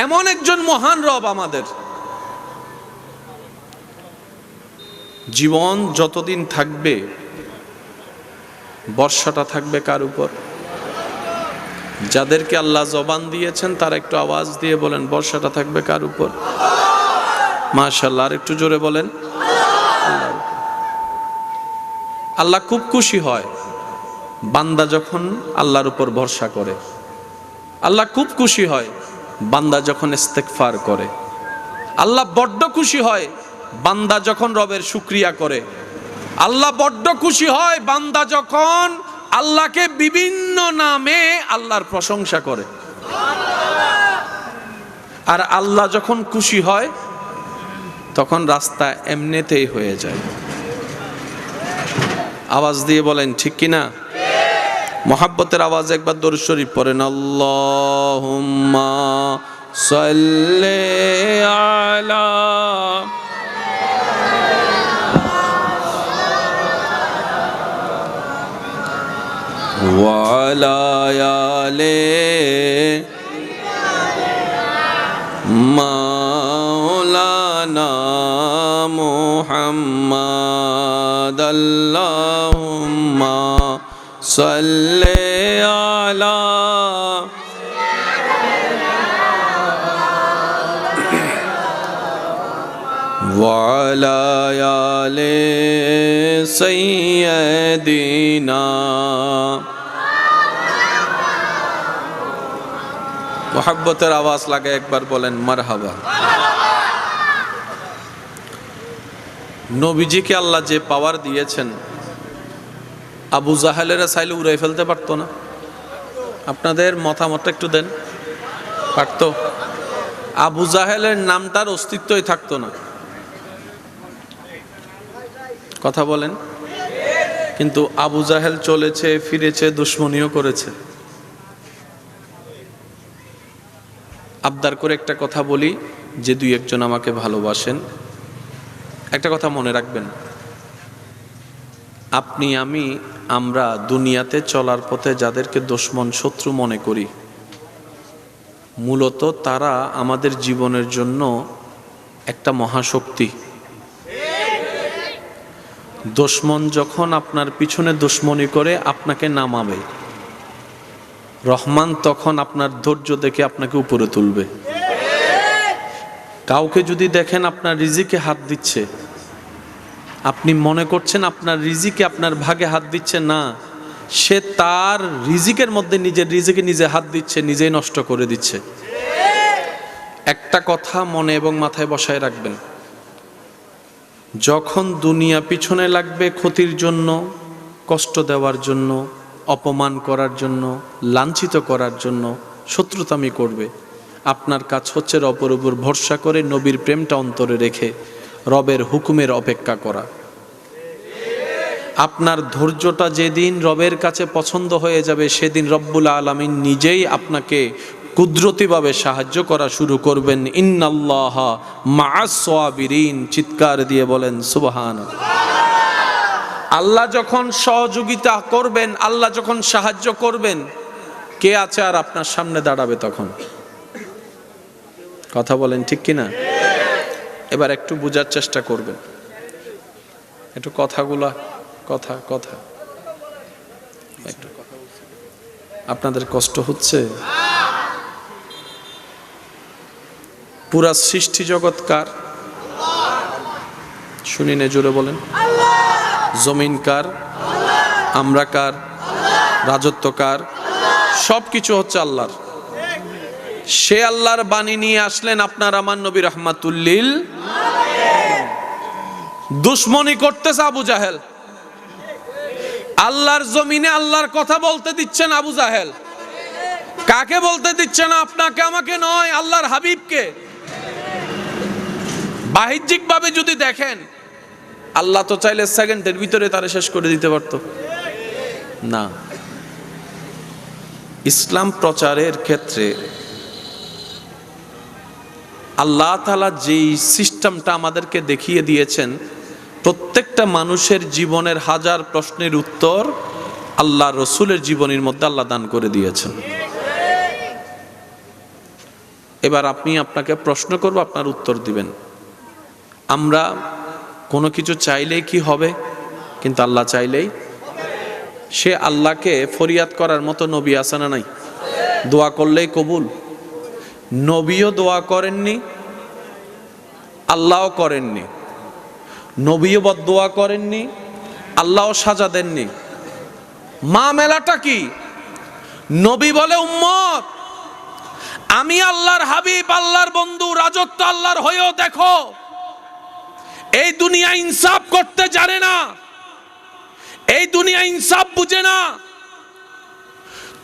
এমন একজন মহান রব আমাদের। জীবন যতদিন থাকবে বর্ষাটা থাকবে কার উপর? যাদেরকে আল্লাহ জবান দিয়েছেন তারা একটু আওয়াজ দিয়ে বলেন, বর্ষাটা থাকবে কার উপর? মাশাআল্লাহ, আর একটু জোরে বলেন। আল্লাহ খুব খুশি হয় বান্দা যখন আল্লাহর উপর ভরসা করে। আল্লাহ খুব খুশি হয় বান্দা যখন ইস্তেগফার করে। আল্লাহ বড্ড খুশি হয় বান্দা যখন রবের শুকরিয়া করে। আল্লাহ বড্ড খুশি হয় বান্দা যখন আল্লাহকে বিভিন্ন নামে আল্লাহর প্রশংসা করে। আর আল্লাহ যখন খুশি হয় তখন রাস্তা এমনিতেই হয়ে যায়। আওয়াজ দিয়ে বলেন ঠিক কিনা? মোহাব্বতের আওয়াজ একবার দরুদ শরীফ পড়েন, আল্লাহুম্মা সাল্লি আলা ওয়া আলা আলি মাওলানা মুহাম্মাদ। আল্লাহুম্মা সাল্লি আলা ওয়া আলা আলি সাইয়্যিদিনা। মোহাব্বতের আওয়াজ লাগে একবার বলেন মারহাবা। নবীজিকে আল্লাহ যে পাওয়ার দিয়েছেন, আবু জাহেলেরা চাইলে উড়াই ফেলতে পারতো না? আপনাদের মতামতটা একটু দেন। পারতো? আবু জাহেলের নামটার অস্তিত্বই থাকতো না। কথা বলেন। কিন্তু আবু জাহেল চলেছে ফিরেছে, দুশ্মনীও করেছে। আবদার করে একটা কথা বলি, যে দুই একজন আমাকে ভালোবাসেন, একটা কথা মনে রাখবেন, আপনি আমি আমরা দুনিয়াতে চলার পথে যাদেরকে দুশমন শত্রু মনে করি, মূলত তারা আমাদের জীবনের জন্য একটা মহাশক্তি। দুশমন যখন আপনার পিছনে দুশমনি করে আপনাকে নামাবে, রহমান তখন আপনার ধৈর্য দেখে আপনাকে উপরে তুলবে। কাউকে যদি দেখেন আপনার রিজিকে হাত দিচ্ছে, আপনি মনে করছেন আপনার রিজিকে আপনার ভাগে হাত দিচ্ছে, না, সে তার রিজিকের মধ্যে নিজের রিজিকে নিজে হাত দিচ্ছে, নিজেই নষ্ট করে দিচ্ছে। একটা কথা মনে এবং মাথায় বসায় রাখবেন, যখন দুনিয়া পিছনে লাগবে ক্ষতির জন্য, কষ্ট দেওয়ার জন্য, অপমান করার জন্য, লাঞ্ছিত করার জন্য, শত্রুতামি করবে, আপনার কাজ হচ্ছে রবের উপর ভরসা করে নবীর প্রেমটা অন্তরে রেখে রবের হুকুমের অপেক্ষা করা। আপনার ধৈর্যটা যেদিন রবের কাছে পছন্দ হয়ে যাবে, সেদিন রব্বুল আলামিন নিজেই আপনাকে কুদরতিভাবে সাহায্য করা শুরু করবেন। ইন্নাল্লাহা মা'আস সাবিরিন। চিৎকার দিয়ে বলেন সুবহানাল্লাহ। আল্লাহ যখন সহযোগিতা করবেন, আল্লাহ যখন সাহায্য করবেন, কে আছে আর আপনার সামনে দাঁড়াবে তখন? কথা বলেন ঠিক কিনা? এবার একটু বোঝার চেষ্টা করবেন, একটু কথাগুলা কথা একটু আপনাদের কষ্ট হচ্ছে? পুরা সৃষ্টি জগৎ কার? শুনি না, জোরে বলেন। জমিন কার? আমরা কার? রাজত্ব কার? সবকিছু হচ্ছে আল্লাহর। সে আল্লাহর বাণী নিয়ে আসলেন আপনার আমার নবী রাহমাতুল লিল। দুশ্মনী করতেছে আবু জাহেল, আল্লাহর জমিনে আল্লাহর কথা বলতে দিচ্ছেন আবু জাহেল। কাকে বলতে দিচ্ছে না? আপনাকে আমাকে নয়, আল্লাহর হাবিবকে। বাহ্যিক ভাবে যদি দেখেন, আল্লাহ তো চাইলে সেকেন্ডের ভিতরে তারে শেষ করে দিতে পারতো না। ইসলাম প্রচারের ক্ষেত্রে আল্লাহ তাআলা যেই সিস্টেমটা আমাদেরকে দেখিয়ে দিয়েছেন, প্রত্যেকটা মানুষের জীবনের হাজার প্রশ্নের উত্তর আল্লাহ রসুলের জীবনের মধ্যে আল্লাহ দান করে দিয়েছেন। এবার আপনাকে প্রশ্ন করব, আপনার উত্তর দিবেন। আমরা কোনো কিছু চাইলেই কি হবে? কিন্তু আল্লাহ চাইলেই। সে আল্লাহকে ফরিয়াদ করার মতো নবী আছে না নাই? দোয়া করলেই কবুল। নবীও দোয়া করেননি, আল্লাহও করেননি। নবীও বদদোয়া করেননি, আল্লাহও সাজা দেননি। মা মেলাটা কি? নবী বলে উম্মত আমি আল্লাহর হাবিব, আল্লাহর বন্ধু, রাজত্ব আল্লাহর হয়েও দেখো এই দুনিয়া ইনসাফ করতে জানে না, এই দুনিয়া ইনসাফ বুঝে না।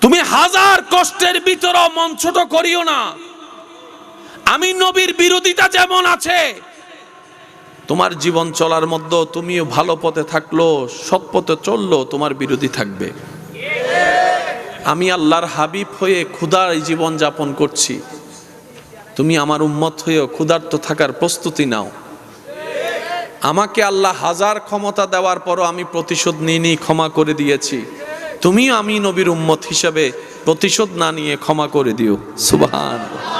তুমি হাজার কষ্টের ভিতরে মন ছোট করিও না। আমি নবীর বিরোধিতা যেমন আছে, তোমার জীবন চলার মধ্যে তুমিও ভালো পথে থাকলো, সৎ পথে চললো, তোমার বিরোধী থাকবে। আমি আল্লাহর হাবিব হয়ে ক্ষুধার জীবন যাপন করছি, তুমি আমার উম্মত হয়েও ক্ষুধার্ত থাকার প্রস্তুতি নাও। আমাকে আল্লাহ হাজার ক্ষমতা দেওয়ার পরও আমি প্রতিশোধ নিয়ে ক্ষমা করে দিয়েছি, তুমিও আমি নবীর উম্মত হিসাবে প্রতিশোধ না নিয়ে ক্ষমা করে দিও। সুবহানাল্লাহ।